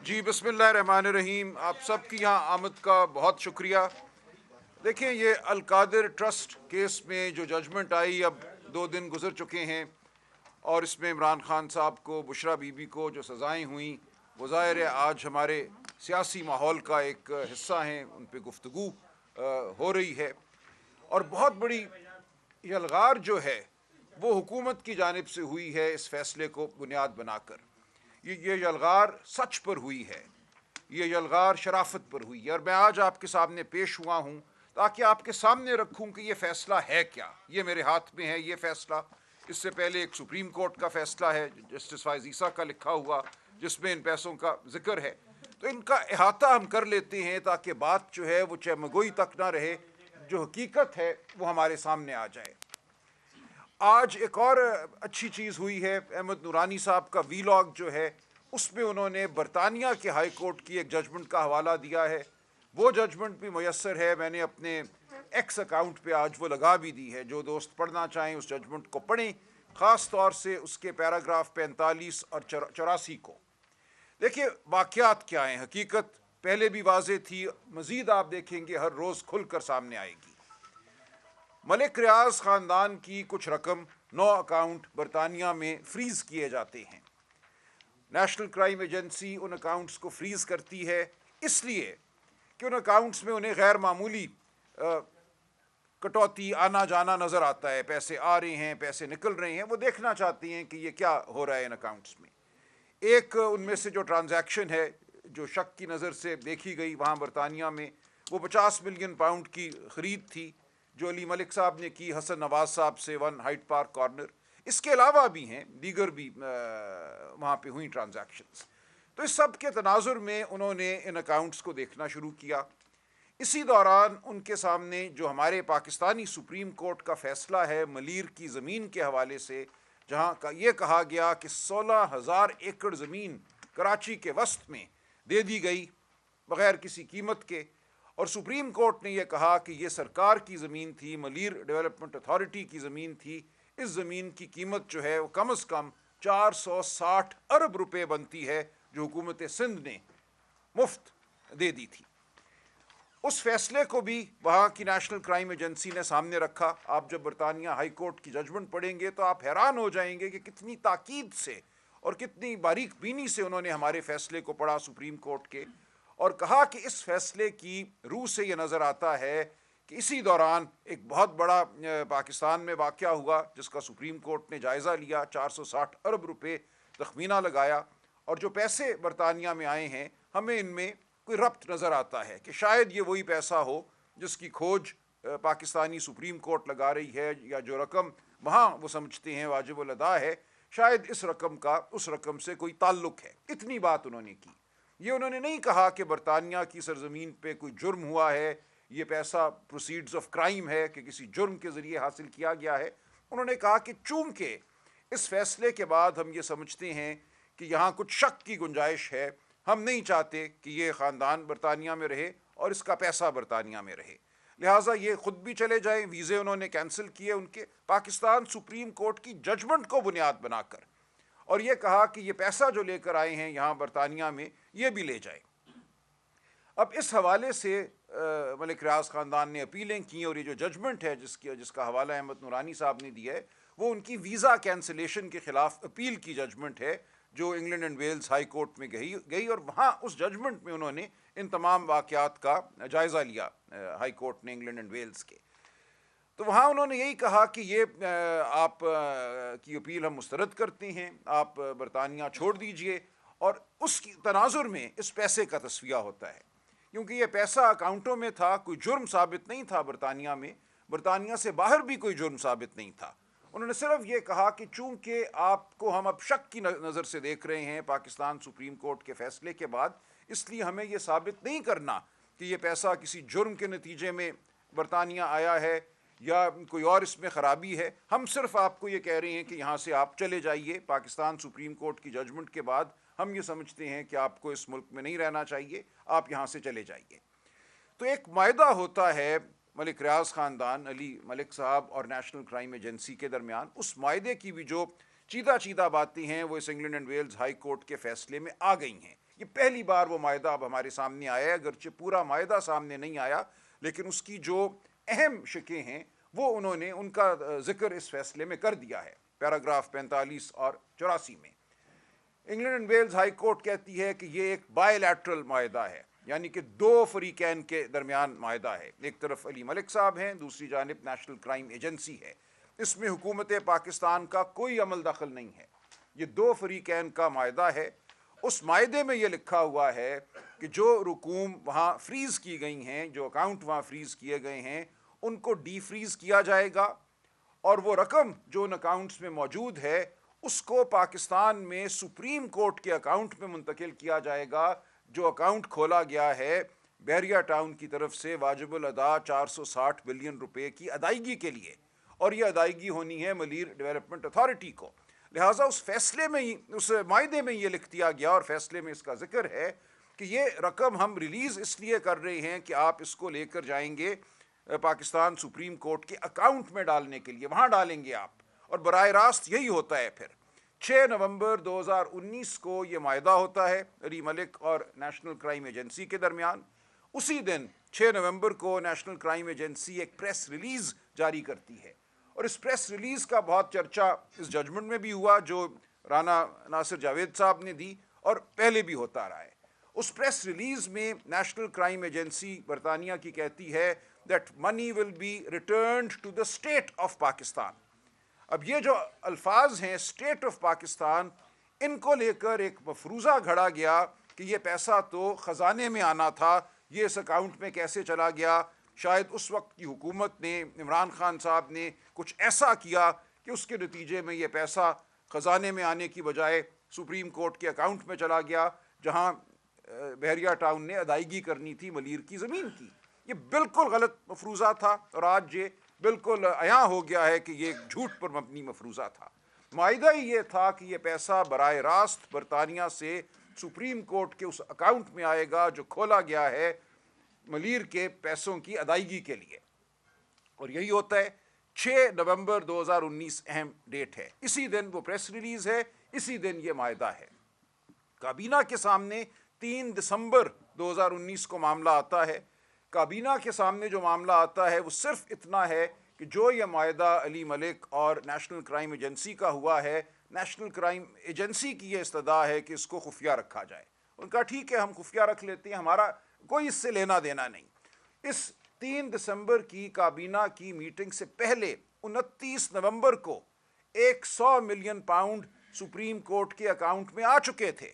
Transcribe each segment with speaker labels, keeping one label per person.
Speaker 1: جی بسم اللہ الرحمن الرحیم. آپ سب کی یہاں آمد کا بہت شکریہ. دیکھیں یہ القادر ٹرسٹ کیس میں جو ججمنٹ آئی اب 2 دن گزر چکے ہیں اور اس میں عمران خان صاحب کو بشرا بی بی کو جو سزائیں ہوئیں وہ ظاہر ہے آج ہمارے سیاسی ماحول کا ایک حصہ ہیں, ان پہ گفتگو ہو رہی ہے. اور بہت بڑی یلغار جو ہے وہ حکومت کی جانب سے ہوئی ہے اس فیصلے کو بنیاد بنا کر. یہ یلغار سچ پر ہوئی ہے, یہ یلغار شرافت پر ہوئی ہے, اور میں آج آپ کے سامنے پیش ہوا ہوں تاکہ آپ کے سامنے رکھوں کہ یہ فیصلہ ہے کیا. یہ میرے ہاتھ میں ہے یہ فیصلہ. اس سے پہلے ایک سپریم کورٹ کا فیصلہ ہے جسٹس فائز عیسیٰ کا لکھا ہوا جس میں ان پیسوں کا ذکر ہے. تو ان کا احاطہ ہم کر لیتے ہیں تاکہ بات جو ہے وہ چمگوئی تک نہ رہے, جو حقیقت ہے وہ ہمارے سامنے آ جائے. آج ایک اور اچھی چیز ہوئی ہے. احمد نورانی صاحب کا وی لاگ جو ہے اس میں انہوں نے برطانیہ کے ہائی کورٹ کی ایک ججمنٹ کا حوالہ دیا ہے. وہ ججمنٹ بھی میسر ہے, میں نے اپنے ایکس اکاؤنٹ پہ آج وہ لگا بھی دی ہے. جو دوست پڑھنا چاہیں اس ججمنٹ کو پڑھیں, خاص طور سے اس کے پیراگراف 45 اور 84 کو. دیکھیے واقعات کیا ہیں, حقیقت پہلے بھی واضح تھی, مزید آپ دیکھیں گے ہر روز کھل کر سامنے آئے گی. ملک ریاض خاندان کی کچھ رقم 9 اکاؤنٹ برطانیہ میں فریز کیے جاتے ہیں. نیشنل کرائم ایجنسی ان اکاؤنٹس کو فریز کرتی ہے اس لیے کہ ان اکاؤنٹس میں انہیں غیر معمولی کٹوتی آنا جانا نظر آتا ہے. پیسے آ رہے ہیں, پیسے نکل رہے ہیں, وہ دیکھنا چاہتے ہیں کہ یہ کیا ہو رہا ہے ان اکاؤنٹس میں. ایک ان میں سے جو ٹرانزیکشن ہے جو شک کی نظر سے دیکھی گئی وہاں برطانیہ میں, وہ 50 ملین پاؤنڈ کی خرید تھی جو علی ملک صاحب نے کی حسن نواز صاحب سے 1 ہائیڈ پارک کارنر. اس کے علاوہ بھی ہیں دیگر بھی وہاں پہ ہوئی ٹرانزیکشنز. تو اس سب کے تناظر میں انہوں نے ان اکاؤنٹس کو دیکھنا شروع کیا. اسی دوران ان کے سامنے جو ہمارے پاکستانی سپریم کورٹ کا فیصلہ ہے ملیر کی زمین کے حوالے سے, جہاں یہ کہا گیا کہ 16,000 ایکڑ زمین کراچی کے وسط میں دے دی گئی بغیر کسی قیمت کے, اور سپریم کورٹ نے یہ کہا کہ یہ سرکار کی زمین تھی, ملیر ڈیولپمنٹ اتھارٹی کی زمین تھی. اس زمین کی قیمت جو ہے وہ کم از کم 460 ارب روپے بنتی ہے جو حکومت سندھ نے مفت دے دی تھی. اس فیصلے کو بھی وہاں کی نیشنل کرائم ایجنسی نے سامنے رکھا. آپ جب برطانیہ ہائی کورٹ کی ججمنٹ پڑھیں گے تو آپ حیران ہو جائیں گے کہ کتنی تاکید سے اور کتنی باریک بینی سے انہوں نے ہمارے فیصلے کو پڑھا سپریم کورٹ کے, اور کہا کہ اس فیصلے کی روح سے یہ نظر آتا ہے کہ اسی دوران ایک بہت بڑا پاکستان میں واقعہ ہوا جس کا سپریم کورٹ نے جائزہ لیا. 460 ارب روپے تخمینہ لگایا, اور جو پیسے برطانیہ میں آئے ہیں ہمیں ان میں کوئی ربط نظر آتا ہے کہ شاید یہ وہی پیسہ ہو جس کی کھوج پاکستانی سپریم کورٹ لگا رہی ہے, یا جو رقم وہاں وہ سمجھتے ہیں واجب الادا ہے, شاید اس رقم کا اس رقم سے کوئی تعلق ہے. اتنی بات انہوں نے کی. یہ انہوں نے نہیں کہا کہ برطانیہ کی سرزمین پہ کوئی جرم ہوا ہے, یہ پیسہ پروسیڈز آف کرائم ہے کہ کسی جرم کے ذریعے حاصل کیا گیا ہے. انہوں نے کہا کہ چونکہ اس فیصلے کے بعد ہم یہ سمجھتے ہیں کہ یہاں کچھ شک کی گنجائش ہے, ہم نہیں چاہتے کہ یہ خاندان برطانیہ میں رہے اور اس کا پیسہ برطانیہ میں رہے, لہٰذا یہ خود بھی چلے جائیں. ویزے انہوں نے کینسل کیے ان کے پاکستان سپریم کورٹ کی ججمنٹ کو بنیاد بنا کر, اور یہ کہا کہ یہ پیسہ جو لے کر آئے ہیں یہاں برطانیہ میں یہ بھی لے جائیں. اب اس حوالے سے ملک ریاض خاندان نے اپیلیں کی, اور یہ جو ججمنٹ ہے جس کا حوالہ احمد نورانی صاحب نے دیا ہے وہ ان کی ویزا کینسلیشن کے خلاف اپیل کی ججمنٹ ہے جو England and Wales High Court میں گئی, اور وہاں اس ججمنٹ میں انہوں نے ان تمام واقعات کا جائزہ لیا ہائی کورٹ نے انگلینڈ اینڈ ویلز کے. تو وہاں انہوں نے یہی کہا کہ یہ آپ کی اپیل ہم مسترد کرتے ہیں, آپ برطانیہ چھوڑ دیجئے. اور اس کی تناظر میں اس پیسے کا تصفیہ ہوتا ہے کیونکہ یہ پیسہ اکاؤنٹوں میں تھا, کوئی جرم ثابت نہیں تھا برطانیہ میں, برطانیہ سے باہر بھی کوئی جرم ثابت نہیں تھا. انہوں نے صرف یہ کہا کہ چونکہ آپ کو ہم اب شک کی نظر سے دیکھ رہے ہیں پاکستان سپریم کورٹ کے فیصلے کے بعد, اس لیے ہمیں یہ ثابت نہیں کرنا کہ یہ پیسہ کسی جرم کے نتیجے میں برطانیہ آیا ہے یا کوئی اور اس میں خرابی ہے. ہم صرف آپ کو یہ کہہ رہے ہیں کہ یہاں سے آپ چلے جائیے. پاکستان سپریم کورٹ کی ججمنٹ کے بعد ہم یہ سمجھتے ہیں کہ آپ کو اس ملک میں نہیں رہنا چاہیے, آپ یہاں سے چلے جائیے. تو ایک معاہدہ ہوتا ہے ملک ریاض خاندان, علی ملک صاحب اور نیشنل کرائم ایجنسی کے درمیان. اس معاہدے کی بھی جو چیدہ باتیں ہیں وہ اس England and Wales High Court کے فیصلے میں آ گئی ہیں. یہ پہلی بار وہ معاہدہ اب ہمارے سامنے آیا ہے، اگرچہ پورا معاہدہ سامنے نہیں آیا لیکن اس کی جو اہم شقیں ہیں وہ انہوں نے ان کا ذکر اس فیصلے میں کر دیا ہے پیراگراف 45 اور 84 میں. England and Wales High Court کہتی ہے کہ یہ ایک بائی لیٹرل معاہدہ ہے، یعنی کہ دو فریقین کے درمیان معاہدہ ہے. ایک طرف علی ملک صاحب ہیں، دوسری جانب نیشنل کرائم ایجنسی ہے. اس میں حکومت پاکستان کا کوئی عمل دخل نہیں ہے. یہ دو فریقین کا معاہدہ ہے. اس معاہدے میں یہ لکھا ہوا ہے کہ جو رقوم وہاں فریز کی گئی ہیں، جو اکاؤنٹ وہاں فریز کیے گئے ہیں، ان کو ڈی فریز کیا جائے گا، اور وہ رقم جو ان اکاؤنٹس میں موجود ہے اس کو پاکستان میں سپریم کورٹ کے اکاؤنٹ میں منتقل کیا جائے گا، جو اکاؤنٹ کھولا گیا ہے بحریہ ٹاؤن کی طرف سے واجب الادا 460 بلین روپے کی ادائیگی کے لیے، اور یہ ادائیگی ہونی ہے ملیر ڈیولپمنٹ اتھارٹی کو. لہٰذا اس فیصلے میں اس معاہدے میں یہ لکھ دیا گیا اور فیصلے میں اس کا ذکر ہے کہ یہ رقم ہم ریلیز اس لیے کر رہے ہیں کہ آپ اس کو لے کر جائیں گے پاکستان سپریم کورٹ کے اکاؤنٹ میں ڈالنے کے لیے، وہاں ڈالیں گے آپ. اور براہ راست یہی ہوتا ہے. پھر 6 نومبر 2019 کو یہ معاہدہ ہوتا ہے علی ملک اور نیشنل کرائم ایجنسی کے درمیان. اسی دن 6 نومبر کو نیشنل کرائم ایجنسی ایک پریس ریلیز جاری کرتی ہے، اور اس پریس ریلیز کا بہت چرچا اس ججمنٹ میں بھی ہوا جو رانا ناصر جاوید صاحب نے دی اور پہلے بھی ہوتا رہا ہے. اس پریس ریلیز میں نیشنل کرائم ایجنسی برطانیہ کی کہتی ہے that money will be returned to the state of Pakistan. اب یہ جو الفاظ ہیں اسٹیٹ آف پاکستان، ان کو لے کر ایک مفروضہ گھڑا گیا کہ یہ پیسہ تو خزانے میں آنا تھا، یہ اس اکاؤنٹ میں کیسے چلا گیا. شاید اس وقت کی حکومت نے، عمران خان صاحب نے کچھ ایسا کیا کہ اس کے نتیجے میں یہ پیسہ خزانے میں آنے کی بجائے سپریم کورٹ کے اکاؤنٹ میں چلا گیا جہاں بحریہ ٹاؤن نے ادائیگی کرنی تھی ملیر کی زمین کی. یہ بالکل غلط مفروضہ تھا، اور آج یہ بالکل عیاں ہو گیا ہے کہ یہ جھوٹ پر مبنی مفروضہ تھا. معاہدہ ہی یہ تھا کہ یہ پیسہ براہ راست برطانیہ سے سپریم کورٹ کے اس اکاؤنٹ میں آئے گا جو کھولا گیا ہے ملیر کے پیسوں کی ادائیگی کے لیے. اور یہی ہوتا ہے. 6 نومبر 2019 اہم ڈیٹ ہے. اسی دن وہ پریس ریلیز ہے، اسی دن یہ معاہدہ ہے. کابینہ کے سامنے 3 دسمبر 2019 کو معاملہ آتا ہے. کابینہ کے سامنے جو معاملہ آتا ہے وہ صرف اتنا ہے کہ جو یہ معاہدہ علی ملک اور نیشنل کرائم ایجنسی کا ہوا ہے، نیشنل کرائم ایجنسی کی یہ استدعا ہے کہ اس کو خفیہ رکھا جائے. ان کا ٹھیک ہے، ہم خفیہ رکھ لیتے ہیں، ہمارا کوئی اس سے لینا دینا نہیں. اس 3 دسمبر کی کابینہ کی میٹنگ سے پہلے 29 نومبر کو 100 ملین پاؤنڈ سپریم کورٹ کے اکاؤنٹ میں آ چکے تھے،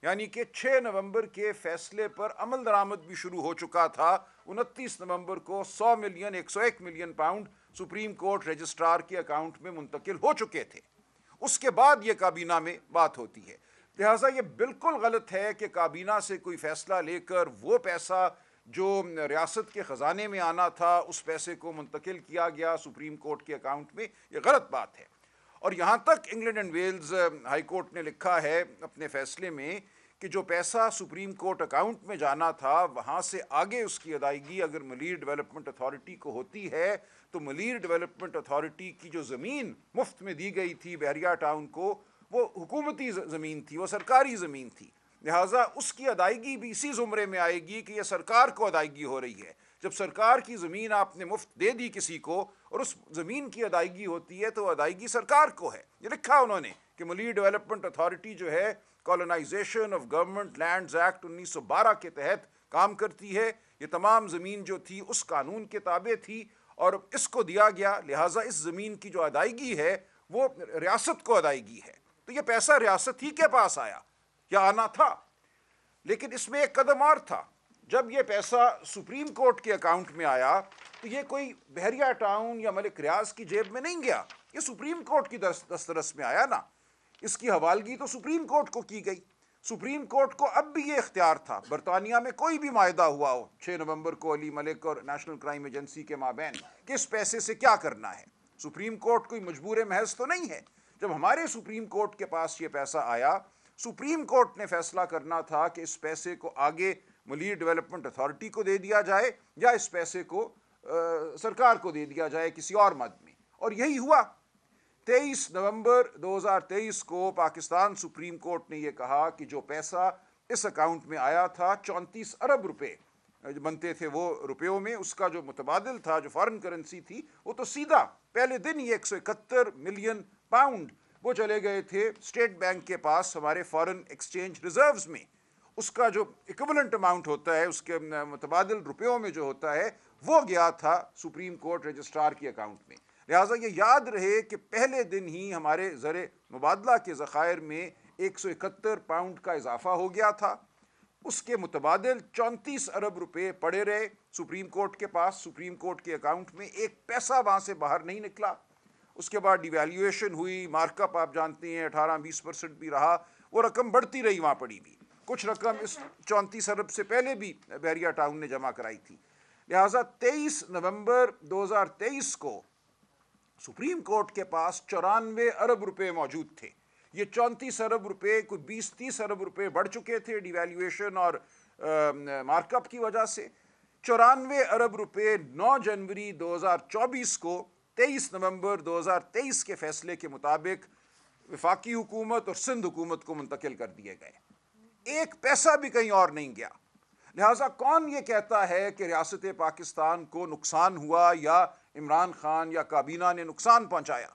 Speaker 1: یعنی کہ 6 نومبر کے فیصلے پر عمل درآمد بھی شروع ہو چکا تھا. 29 نومبر کو 101 million pound supreme court registrar کے اکاؤنٹ میں منتقل ہو چکے تھے. اس کے بعد یہ کابینہ میں بات ہوتی ہے. لہٰذا یہ بالکل غلط ہے کہ کابینہ سے کوئی فیصلہ لے کر وہ پیسہ جو ریاست کے خزانے میں آنا تھا اس پیسے کو منتقل کیا گیا سپریم کورٹ کے اکاؤنٹ میں. یہ غلط بات ہے. اور یہاں تک England and Wales High Court نے لکھا ہے اپنے فیصلے میں کہ جو پیسہ سپریم کورٹ اکاؤنٹ میں جانا تھا وہاں سے آگے اس کی ادائیگی اگر ملیر ڈیولپمنٹ اتھارٹی کو ہوتی ہے تو ملیر ڈیولپمنٹ اتھارٹی کی جو زمین مفت میں دی گئی تھی بحریہ ٹاؤن کو، وہ حکومتی زمین تھی، وہ سرکاری زمین تھی. لہٰذا اس کی ادائیگی بھی اسی زمرے میں آئے گی کہ یہ سرکار کو ادائیگی ہو رہی ہے. جب سرکار کی زمین آپ نے مفت دے دی کسی کو اور اس زمین کی ادائیگی ہوتی ہے تو ادائیگی سرکار کو ہے. یہ لکھا انہوں نے کہ ملیر ڈیولپمنٹ اتھارٹی جو ہے Colonization of Government Lands Act 1912 کے تحت کام کرتی ہے. یہ تمام زمین جو تھی اس قانون کے تابع تھی اور اس کو دیا گیا. لہٰذا اس زمین کی جو ادائیگی ہے وہ ریاست کو ادائیگی ہے. تو یہ پیسہ ریاست ہی کے پاس آیا یا آنا تھا. لیکن اس میں ایک قدم اور تھا. جب یہ پیسہ سپریم کورٹ کے اکاؤنٹ میں آیا تو یہ کوئی بحریہ ٹاؤن یا ملک ریاض کی جیب میں نہیں گیا، یہ سپریم کورٹ کی دسترس میں آیا نا. اس کی حوالگی تو سپریم کورٹ کو کی گئی. سپریم کورٹ کو اب بھی یہ اختیار تھا، برطانیہ میں کوئی بھی معاہدہ ہوا ہو 6 نومبر کو علی ملک اور نیشنل کرائم ایجنسی کے مابین، کہ اس پیسے سے کیا کرنا ہے. سپریم کورٹ کوئی مجبور محض تو نہیں ہے. جب ہمارے سپریم کورٹ کے پاس یہ پیسہ آیا، سپریم کورٹ نے فیصلہ کرنا تھا کہ اس پیسے کو آگے ملیر ڈیولپمنٹ اتھارٹی کو دے دیا جائے یا اس پیسے کو سرکار کو دے دیا جائے کسی اور مد میں. اور یہی ہوا. 23 नवंबर 2023 को पाकिस्तान सुप्रीम कोर्ट ने यह कहा कि जो पैसा इस अकाउंट में आया था, 34 अरब रुपए जो बनते थे वो रुपयों में, उसका जो मुतबादिल था, जो फॉरेन करेंसी थी, वो तो सीधा पहले दिन ही 171 मिलियन पाउंड वो चले गए थे स्टेट बैंक के पास हमारे फॉरेन एक्सचेंज रिजर्व्स में। उसका जो इक्विवेलेंट अमाउंट होता है, उसके मुतबादिल रुपयों में जो होता है, वो गया था सुप्रीम कोर्ट रजिस्ट्रार के अकाउंट में। लिहाजा ये याद रहे कि पहले दिन ही हमारे ज़र मुबादला के ज़खायर में 171 पाउंड का इजाफा हो गया था। उसके मुतबादिल 34 अरब रुपए पड़े रहे सुप्रीम कोर्ट के पास, सुप्रीम कोर्ट के अकाउंट में, एक पैसा वहाँ से बाहर नहीं निकला। उसके बाद डिवैल्यूएशन हुई, मार्कअप आप जानते हैं 18-20% भी रहा, वो रकम बढ़ती रही वहाँ पड़ी भी। कुछ रकम इस 34 अरब से पहले भी बहरिया टाउन ने जमा कराई थी। लिहाजा 23 नवंबर 2023 को सुप्रीम कोर्ट के पास 94 अरब रुपए मौजूद थे। ये 34 अरब रुपए कोई 20-30 अरब रुपए बढ़ चुके थे डिवैल्यूएशन और मार्कअप की वजह से। 94 अरब रुपए 9 जनवरी 2024 को 23 नवंबर 2023 के फैसले के मुताबिक वफाकी हुकूमत और सिंध हुकूमत को मुंतकिल कर दिए गए। एक पैसा भी कहीं और नहीं गया। लिहाजा कौन ये कहता है कि रियासत पाकिस्तान को नुकसान हुआ या इमरान खान या काबीना ने नुकसान पहुंचाया?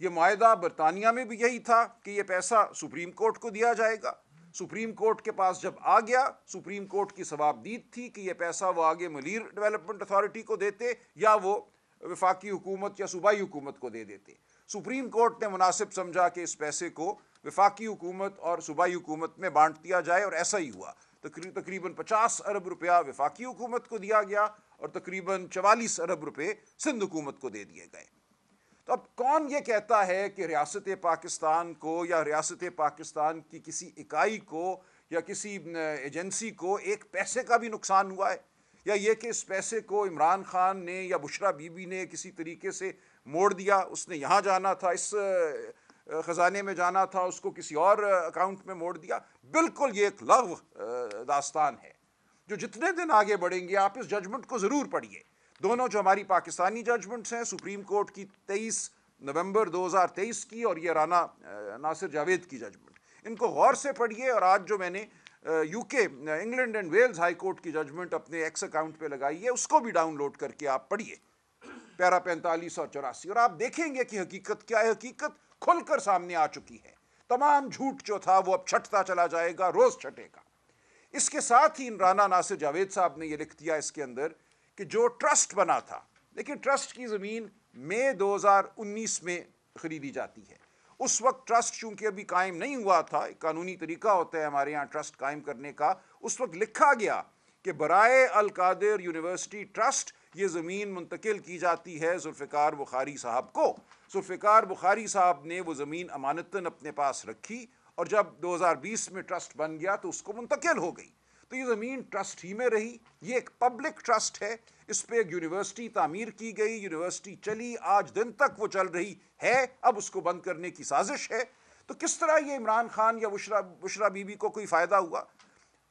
Speaker 1: ये मायदा बरतानिया में भी यही था कि ये पैसा सुप्रीम कोर्ट को दिया जाएगा। सुप्रीम कोर्ट के पास जब आ गया, सुप्रीम कोर्ट की सवाबदीद थी कि ये पैसा वो आगे मलीर डेवलपमेंट अथॉरिटी को देते या वो वफाकी हुकूमत या सूबाई हुकूमत को दे देते। सुप्रीम कोर्ट ने मुनासिब समझा कि इस पैसे को वफाकी हुकूमत और सूबाई हुकूमत में बांट दिया जाए, और ऐसा ही हुआ। तकरीबन 50 अरब रुपया वफाकी हुकूमत को दिया गया और तकरीबन 44 अरब रुपये सिंध हुकूमत को दे दिए गए। तो अब कौन ये कहता है कि रियासत पाकिस्तान को या रियासत पाकिस्तान की किसी इकाई को या किसी एजेंसी को एक पैसे का भी नुकसान हुआ है, या ये कि इस पैसे को इमरान खान ने या बुशरा बीबी ने किसी तरीके से मोड़ दिया, उसने यहाँ जाना था, इस ख़जाने में जाना था, उसको किसी और अकाउंट में मोड़ दिया? बिल्कुल ये एक लग़्व दास्तान है। जो जितने दिन आगे बढ़ेंगे आप इस जजमेंट को ज़रूर पढ़िए। दोनों जो हमारी पाकिस्तानी जजमेंट्स हैं, सुप्रीम कोर्ट की 23 नवंबर 2023 की और ये राना नासिर जावेद की जजमेंट, इनको गौर से पढ़िए। और आज जो मैंने UK England and Wales High Court की जजमेंट अपने एक्स अकाउंट पे लगाई है, उसको भी डाउनलोड करके आप पढ़िए, पैरा 45 और 84, और आप देखेंगे कि हकीकत क्या है। हकीकत खुलकर सामने आ चुकी है। तमाम झूठ जो था वो अब छटता चला जाएगा, रोज़ छटेगा। इसके साथ ही राना नासिर जावेद साहब ने ये लिख दिया इसके अंदर कि जो ट्रस्ट बना था, लेकिन ट्रस्ट की ज़मीन मई 2019 में ख़रीदी जाती है। उस वक्त ट्रस्ट चूंकि अभी कायम नहीं हुआ था, एक कानूनी तरीका होता है हमारे यहाँ ट्रस्ट कायम करने का, उस वक्त लिखा गया कि बराए अल कादिर यूनिवर्सिटी ट्रस्ट ये ज़मीन मुंतकिल की जाती है जुल्फ़िकार बुखारी साहब को। जुल्फ़िकार बुखारी साहब ने वो ज़मीन अमानतन अपने पास रखी और जब 2020 में ट्रस्ट बन गया तो उसको मुंतकिल हो गई। तो ये ज़मीन ट्रस्ट ही में रही। ये एक पब्लिक ट्रस्ट है, इस पर एक यूनिवर्सिटी तामीर की गई, यूनिवर्सिटी चली, आज दिन तक वो चल रही है। अब उसको बंद करने की साजिश है। तो किस तरह ये इमरान खान या बुशरा बीबी को कोई फ़ायदा हुआ?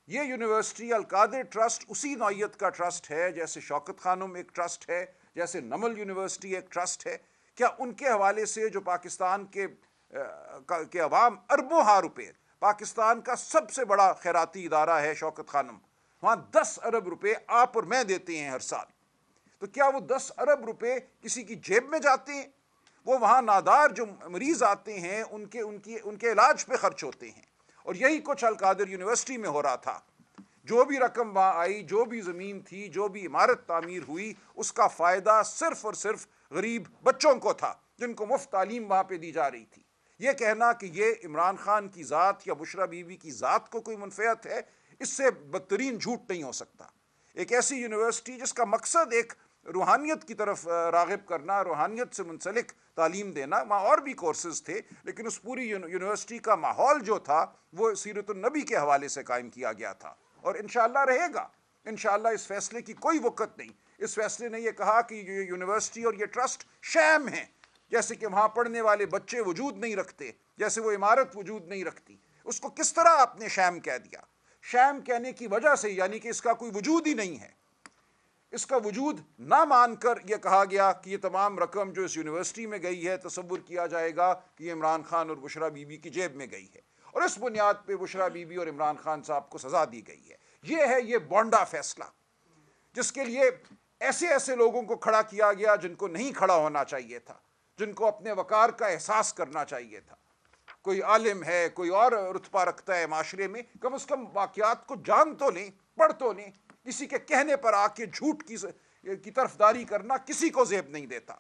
Speaker 1: ये यूनिवर्सिटी अल कादिर ट्रस्ट उसी नौइयत का ट्रस्ट है जैसे शौकत खानम एक ट्रस्ट है, जैसे नमल यूनिवर्सिटी एक ट्रस्ट है। क्या उनके हवाले से जो पाकिस्तान के अवाम अरबों हार रुपये, पाकिस्तान का सबसे बड़ा खैराती इदारा है शौकत खानम, वहाँ 10 अरब रुपये आप और मैं देते हैं हर साल, तो क्या वो 10 अरब रुपये किसी की जेब में जाते हैं? वो वहाँ नादार जो मरीज आते हैं उनके इलाज पे खर्च होते हैं। और यही कुछ अल कादिर यूनिवर्सिटी में हो रहा था। जो भी रकम वहाँ आई, जो भी ज़मीन थी, जो भी इमारत तामीर हुई, उसका फ़ायदा सिर्फ़ और सिर्फ गरीब बच्चों को था जिनको मुफ्त तालीम वहाँ पे दी जा रही थी। ये कहना कि ये इमरान खान की ज़ात या बुशरा बीबी की ज़ात को कोई मुनफ़ियत है, इससे बदतरीन झूठ नहीं हो सकता। एक ऐसी यूनिवर्सिटी जिसका मकसद एक रूहानियत की तरफ राग़िब करना, रूहानियत से मुंसलिक तालीम देना, वहाँ और भी कोर्सेज़ थे, लेकिन उस पूरी यूनिवर्सिटी का माहौल जो था वो सीरतुन नबी के हवाले से कायम किया गया था और इंशाअल्लाह रहेगा। इंशाअल्लाह इस फैसले की कोई वक़्त नहीं। इस फैसले ने यह कहा कि ये यूनिवर्सिटी और ये ट्रस्ट शैम है, जैसे कि वहाँ पढ़ने वाले बच्चे वजूद नहीं रखते, जैसे वो इमारत वजूद नहीं रखती। उसको किस तरह आपने शैम कह दिया? शैम कहने की वजह से, यानी कि इसका कोई वजूद ही नहीं है। اس کا وجود نہ مان کر یہ کہا گیا کہ یہ تمام رقم جو اس یونیورسٹی میں گئی ہے تصور کیا جائے گا کہ یہ عمران خان اور بشریٰ بی بی کی جیب میں گئی ہے، اور اس بنیاد پہ بشریٰ بی بی اور عمران خان صاحب کو سزا دی گئی ہے۔ یہ بونڈا فیصلہ، جس کے لیے ایسے ایسے لوگوں کو کھڑا کیا گیا جن کو نہیں کھڑا ہونا چاہیے تھا، جن کو اپنے وقار کا احساس کرنا چاہیے تھا۔ کوئی عالم ہے، کوئی اور رتبہ رکھتا ہے معاشرے میں، کم از کم واقعات کو جان تو لیں، پڑھ تو لیں۔ کسی کے کہنے پر آ کے جھوٹ کی طرفداری کرنا کسی کو زیب نہیں دیتا۔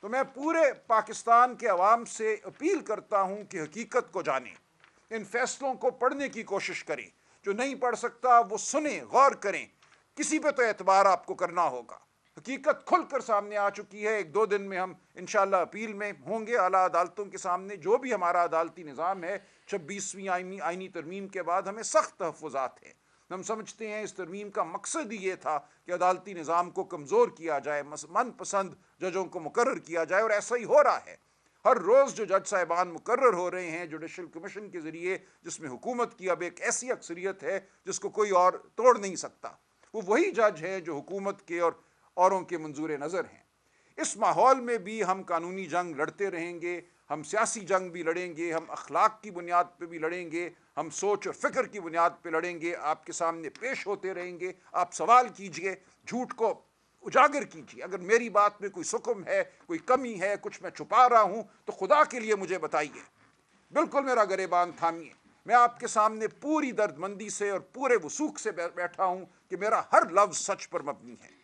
Speaker 1: تو میں پورے پاکستان کے عوام سے اپیل کرتا ہوں کہ حقیقت کو جانیں، ان فیصلوں کو پڑھنے کی کوشش کریں، جو نہیں پڑھ سکتا وہ سنیں، غور کریں، کسی پہ تو اعتبار آپ کو کرنا ہوگا۔ حقیقت کھل کر سامنے آ چکی ہے۔ 1-2 دن میں ہم انشاءاللہ اپیل میں ہوں گے اعلیٰ عدالتوں کے سامنے۔ جو بھی ہمارا عدالتی نظام ہے، 26ویں آئینی ترمیم کے بعد ہمیں سخت تحفظات ہیں۔ ہم سمجھتے ہیں اس ترمیم کا مقصد ہی یہ تھا کہ عدالتی نظام کو کمزور کیا جائے، من پسند ججوں کو مقرر کیا جائے، اور ایسا ہی ہو رہا ہے۔ ہر روز جو جج صاحبان مقرر ہو رہے ہیں جوڈیشل کمیشن کے ذریعے، جس میں حکومت کی اب ایک ایسی اکثریت ہے جس کو کوئی اور توڑ نہیں سکتا، وہ وہی جج ہیں جو حکومت کے اور اوروں کے منظور نظر ہیں۔ اس ماحول میں بھی ہم قانونی جنگ لڑتے رہیں گے، ہم سیاسی جنگ بھی لڑیں گے، ہم اخلاق کی بنیاد پہ بھی لڑیں گے، ہم سوچ اور فکر کی بنیاد پہ لڑیں گے، آپ کے سامنے پیش ہوتے رہیں گے۔ آپ سوال کیجئے، جھوٹ کو اجاگر کیجئے۔ اگر میری بات میں کوئی سکم ہے، کوئی کمی ہے، کچھ میں چھپا رہا ہوں، تو خدا کے لیے مجھے بتائیے، بالکل میرا گریبان تھامیے۔ میں آپ کے سامنے پوری درد مندی سے اور پورے وثوق سے بیٹھا ہوں کہ میرا ہر لفظ سچ پر مبنی ہے،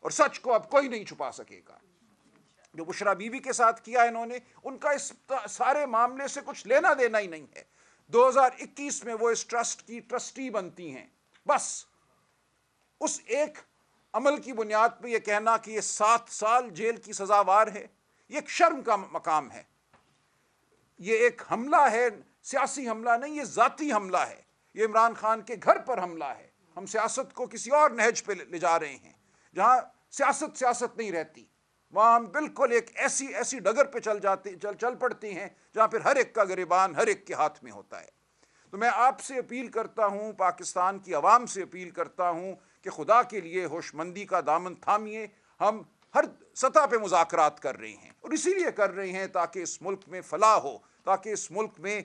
Speaker 1: اور سچ کو اب کوئی نہیں چھپا سکے گا۔ جو بشریٰ بی بی کے ساتھ کیا انہوں نے، ان کا اس سارے معاملے سے کچھ لینا دینا ہی نہیں ہے۔ 2021 میں وہ اس ٹرسٹ کی ٹرسٹی بنتی ہیں، بس اس ایک عمل کی بنیاد پہ یہ کہنا کہ یہ 7 سال جیل کی سزاوار ہے، یہ ایک شرم کا مقام ہے۔ یہ ایک حملہ ہے، سیاسی حملہ نہیں، یہ ذاتی حملہ ہے۔ یہ عمران خان کے گھر پر حملہ ہے۔ ہم سیاست کو کسی اور نہج پہ لے جا رہے ہیں، جہاں سیاست نہیں رہتی، وہاں ہم بالکل ایک ایسی ڈگر پہ چل پڑتے ہیں جہاں پھر ہر ایک کا گریبان ہر ایک کے ہاتھ میں ہوتا ہے۔ تو میں آپ سے اپیل کرتا ہوں، پاکستان کی عوام سے اپیل کرتا ہوں کہ خدا کے لیے ہوش مندی کا دامن تھامیے۔ ہم ہر سطح پہ مذاکرات کر رہے ہیں، اور اسی لیے کر رہے ہیں تاکہ اس ملک میں فلاح ہو، تاکہ اس ملک میں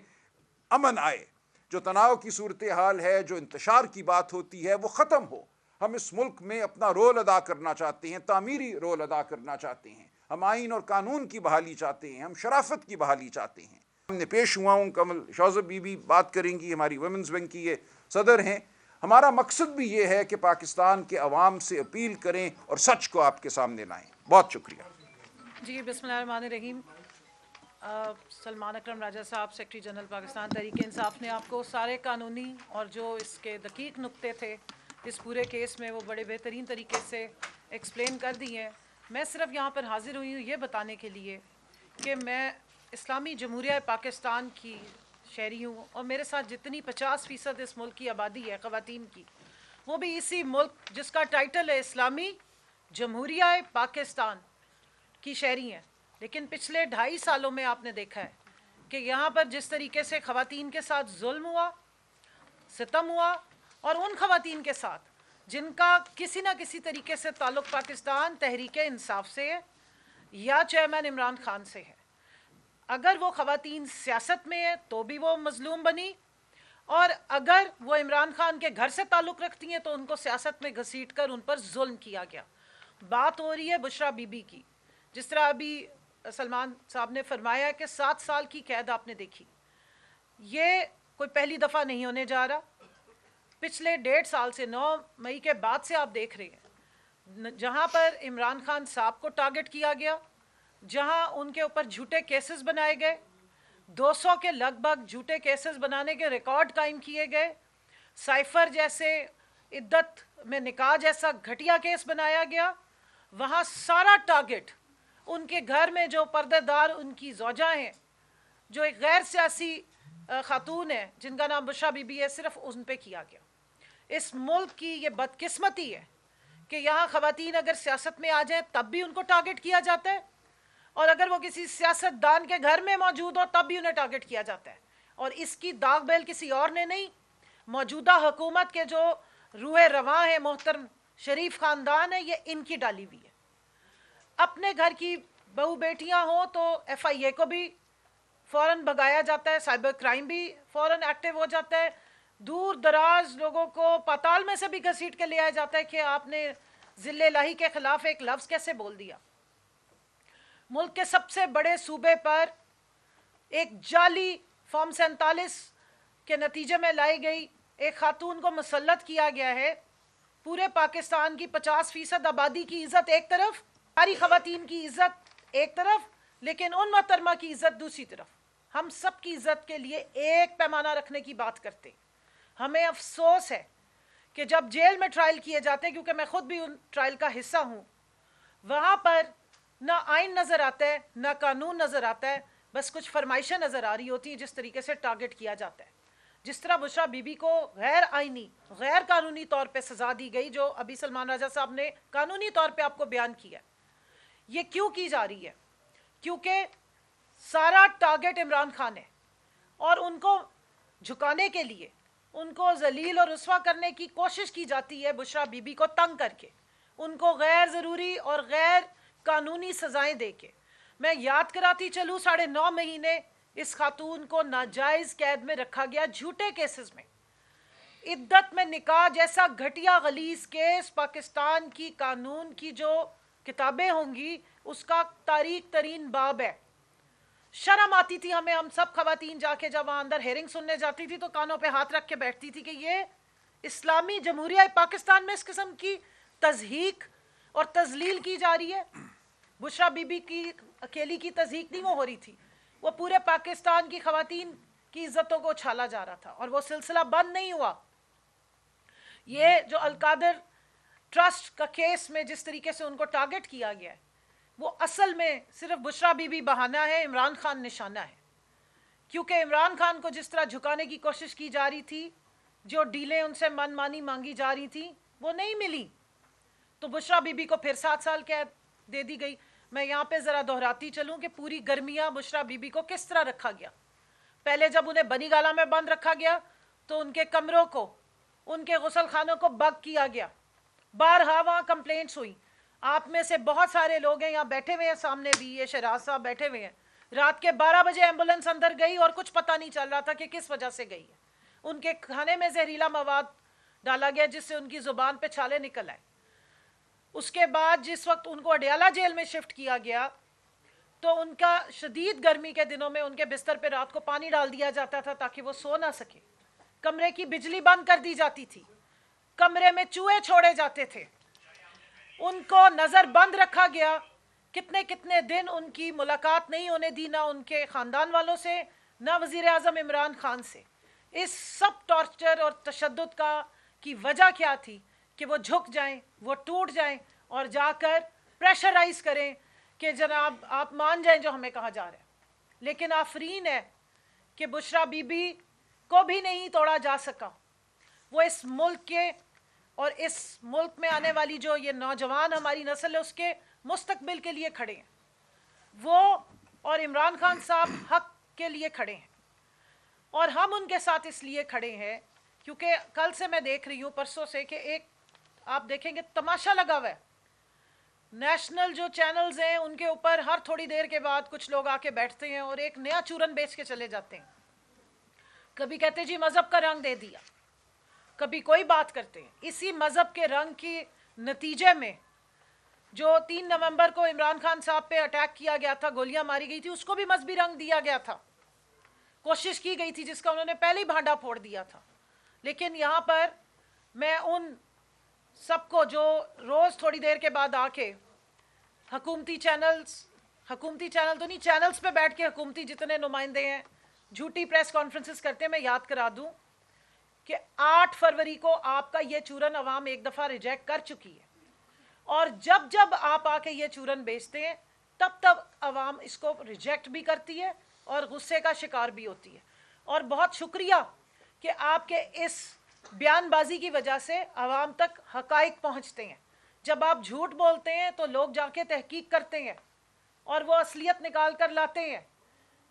Speaker 1: امن آئے۔ جو تناؤ کی صورتحال ہے، جو انتشار کی بات ہوتی ہے، وہ ختم ہو۔ ہم اس ملک میں اپنا رول ادا کرنا چاہتے ہیں، تعمیری رول ادا کرنا چاہتے ہیں۔ ہم آئین اور قانون کی بحالی چاہتے ہیں، ہم شرافت کی بحالی چاہتے ہیں۔ ہم نے پیش ہوا ہوں، کمل شوذب بی بی بات کریں گی، ہماری ویمنز ونگ کی یہ صدر ہیں۔ ہمارا مقصد بھی یہ ہے کہ پاکستان کے عوام سے اپیل کریں اور سچ کو آپ کے سامنے لائیں۔ بہت شکریہ۔
Speaker 2: جی، بسم اللہ الرحمن الرحیم۔ سلمان اکرم راجہ صاحب، سیکرٹری جنرل پاکستان تحریک انصاف نے آپ کو سارے قانونی اور جو اس کے دقیق نقطے تھے اس پورے کیس میں، وہ بڑے بہترین طریقے سے ایکسپلین کر دی ہیں۔ میں صرف یہاں پر حاضر ہوئی ہوں یہ بتانے کے لیے کہ میں اسلامی جمہوریہ پاکستان کی شہری ہوں، اور میرے ساتھ جتنی 50% اس ملک کی آبادی ہے خواتین کی، وہ بھی اسی ملک جس کا ٹائٹل ہے اسلامی جمہوریہ پاکستان کی شہری ہیں۔ لیکن پچھلے 2.5 سالوں میں آپ نے دیکھا ہے کہ یہاں پر جس طریقے سے خواتین کے ساتھ ظلم ہوا، ستم ہوا، اور ان خواتین کے ساتھ جن کا کسی نہ کسی طریقے سے تعلق پاکستان تحریک انصاف سے ہے یا چیئرمین عمران خان سے ہے، اگر وہ خواتین سیاست میں ہے تو بھی وہ مظلوم بنی، اور اگر وہ عمران خان کے گھر سے تعلق رکھتی ہیں تو ان کو سیاست میں گھسیٹ کر ان پر ظلم کیا گیا۔ بات ہو رہی ہے بشریٰ بی بی کی، جس طرح ابھی سلمان صاحب نے فرمایا کہ 7 سال کی قید آپ نے دیکھی، یہ کوئی پہلی دفعہ نہیں ہونے جا رہا۔ پچھلے 1.5 سال سے 9 مئی کے بعد سے آپ دیکھ رہے ہیں جہاں پر عمران خان صاحب کو ٹارگٹ کیا گیا، جہاں ان کے اوپر جھوٹے کیسز بنائے گئے، 200 کے لگ بھگ جھوٹے کیسز بنانے کے ریکارڈ قائم کیے گئے، سائفر جیسے عدت میں نکاح جیسا گھٹیا کیس بنایا گیا، وہاں سارا ٹارگٹ ان کے گھر میں جو پردے دار ان کی زوجہ ہیں، جو ایک غیر سیاسی خاتون ہے جن کا نام بشریٰ بی بی ہے، صرف ان پہ کیا گیا۔ اس ملک کی یہ بدقسمتی ہے کہ یہاں خواتین اگر سیاست میں آ جائیں تب بھی ان کو ٹارگٹ کیا جاتا ہے، اور اگر وہ کسی سیاست دان کے گھر میں موجود ہو تب بھی انہیں ٹارگٹ کیا جاتا ہے، اور اس کی داغ بیل کسی اور نے نہیں، موجودہ حکومت کے جو روح رواں ہیں محترم शरीफ ख़ानदान है, ये इनकी डाली हुई है। अपने घर की बहू बेटियां हों तो FIA को भी फ़ौरन भगाया जाता है, साइबर क्राइम भी फ़ौरन एक्टिव हो जाता है, दूर दराज लोगों को पाताल में से भी घसीट के ले आया जाता है कि आपने ज़िल्ले इलाही के ख़िलाफ़ एक लफ्ज़ कैसे बोल दिया। मुल्क के सबसे बड़े सूबे पर एक जाली फॉर्म 47 के नतीजे में लाई गई एक खातून को मुसल्लत किया गया है। पूरे पाकिस्तान की 50% आबादी की इज़्ज़त एक तरफ, सारी ख़वातीन की इज़्ज़त एक तरफ, लेकिन उन मोहतरमा की इज़्ज़त दूसरी तरफ। हम सब की इज़्ज़त के लिए एक पैमाना रखने की बात करते। हमें अफसोस है कि जब जेल में ट्रायल किए जाते हैं, क्योंकि मैं ख़ुद भी उन ट्रायल का हिस्सा हूँ, वहाँ पर ना आइन नज़र आता है ना कानून नज़र आता है, बस कुछ फरमाइशें नज़र आ रही होती हैं जिस तरीके से टारगेट किया जाता है। जिस तरह बुशरा बीबी को गैर आइनी गैर कानूनी तौर पे सज़ा दी गई, जो अभी सलमान राजा साहब ने कानूनी तौर पे आपको बयान किया, ये क्यों की जा रही है? क्योंकि सारा टारगेट इमरान खान है और उनको झुकाने के लिए, उनको जलील और रुस्वा करने की कोशिश की जाती है बुशरा बीबी को तंग करके, उनको गैर ज़रूरी और गैर कानूनी सज़ाएं दे के। मैं याद कराती चलूँ, 9.5 महीने इस खातून को नाजायज़ कैद में रखा गया झूठे केसेस में। इद्दत में निकाह जैसा घटिया गलीज केस पाकिस्तान की कानून की जो किताबें होंगी उसका तारीख तरीन बाब है। शर्म आती थी हमें, हम सब खवातीन जाके जब वहाँ अंदर हेयरिंग सुनने जाती थी तो कानों पे हाथ रख के बैठती थी कि ये इस्लामी जमहूरिया पाकिस्तान में इस किस्म की तज़हीक और तजलील की जा रही है। बुशरा बीबी की अकेली की तज़हीक नहीं वो हो रही थी, वो पूरे पाकिस्तान की खवातीन की इज्जतों को उछाला जा रहा था और वो सिलसिला बंद नहीं हुआ। ये जो अलकादर ट्रस्ट का केस में जिस तरीके से उनको टारगेट किया गया है, वो असल में सिर्फ बुशरा बीबी बहाना है, इमरान खान निशाना है। क्योंकि इमरान खान को जिस तरह झुकाने की कोशिश की जा रही थी, जो डीलें उनसे मनमानी मांगी जा रही थी वो नहीं मिली, तो बुशरा बीबी को फिर 7 साल कैद दे दी गई। मैं यहाँ पे ज़रा दोहराती चलूँ कि पूरी गर्मियाँ बुशरा बीबी को किस तरह रखा गया। पहले जब उन्हें बनी गाला में बंद रखा गया तो उनके कमरों को, उनके गुसल खानों को बग किया गया, बारहा वहाँ कंप्लेंट्स हुई। आप में से बहुत सारे लोग हैं यहाँ बैठे हुए हैं, सामने भी ये शहराज साहब बैठे हुए हैं। रात के 12 बजे एम्बुलेंस अंदर गई और कुछ पता नहीं चल रहा था कि किस वजह से गई है। उनके खाने में जहरीला मवाद डाला गया जिससे उनकी ज़ुबान पे छाले निकल आए। उसके बाद जिस वक्त उनको अडयाला जेल में शिफ्ट किया गया तो उनका शदीद गर्मी के दिनों में उनके बिस्तर पे रात को पानी डाल दिया जाता था ताकि वो सो ना सके। कमरे की बिजली बंद कर दी जाती थी, कमरे में चूहे छोड़े जाते थे, उनको नज़र बंद रखा गया। कितने कितने दिन उनकी मुलाकात नहीं होने दी, ना उनके ख़ानदान वालों से, ना वज़ीर आज़म इमरान खान से। इस सब टॉर्चर और तशद्दुद का की वजह क्या थी कि वो झुक जाएं, वो टूट जाएं और जाकर प्रेशराइज करें कि जनाब आप मान जाएं जो हमें कहा जा रहा है। लेकिन आफरीन है कि बुशरा बीबी को भी नहीं तोड़ा जा सका। वो इस मुल्क के और इस मुल्क में आने वाली जो ये नौजवान हमारी नस्ल है उसके मुस्तकबिल के लिए खड़े हैं। वो और इमरान खान साहब हक के लिए खड़े हैं और हम उनके साथ इसलिए खड़े हैं क्योंकि कल से मैं देख रही हूँ, परसों से, कि एक आप देखेंगे तमाशा लगा हुआ है। नेशनल जो चैनल्स हैं उनके ऊपर हर थोड़ी देर के बाद कुछ लोग आके बैठते हैं और एक नया चूरन बेच के चले जाते हैं। कभी कहते जी मज़हब का रंग दे दिया, कभी कोई बात करते हैं। इसी मज़हब के रंग के नतीजे में जो 3 नवंबर को इमरान खान साहब पे अटैक किया गया था, गोलियां मारी गई थी, उसको भी मजहबी रंग दिया गया था, कोशिश की गई थी जिसका उन्होंने पहले ही भांडा फोड़ दिया था। लेकिन यहाँ पर मैं उन सबको जो रोज़ थोड़ी देर के बाद आके हुकूमती चैनल तो नहीं, चैनल्स पे बैठ के हुकूमती जितने नुमाइंदे हैं झूठी प्रेस कॉन्फ्रेंसेस करते हैं, मैं याद करा दूं कि 8 फरवरी को आपका ये चूरन अवाम एक दफ़ा रिजेक्ट कर चुकी है और जब जब आप आके ये चूरन बेचते हैं तब तब अवाम इसको रिजेक्ट भी करती है और गुस्से का शिकार भी होती है। और बहुत शुक्रिया कि आपके इस बयानबाजी की वजह से अवाम तक हकाइक पहुंचते हैं। जब आप झूठ बोलते हैं तो लोग जाके तहकीक करते हैं और वो असलियत निकाल कर लाते हैं।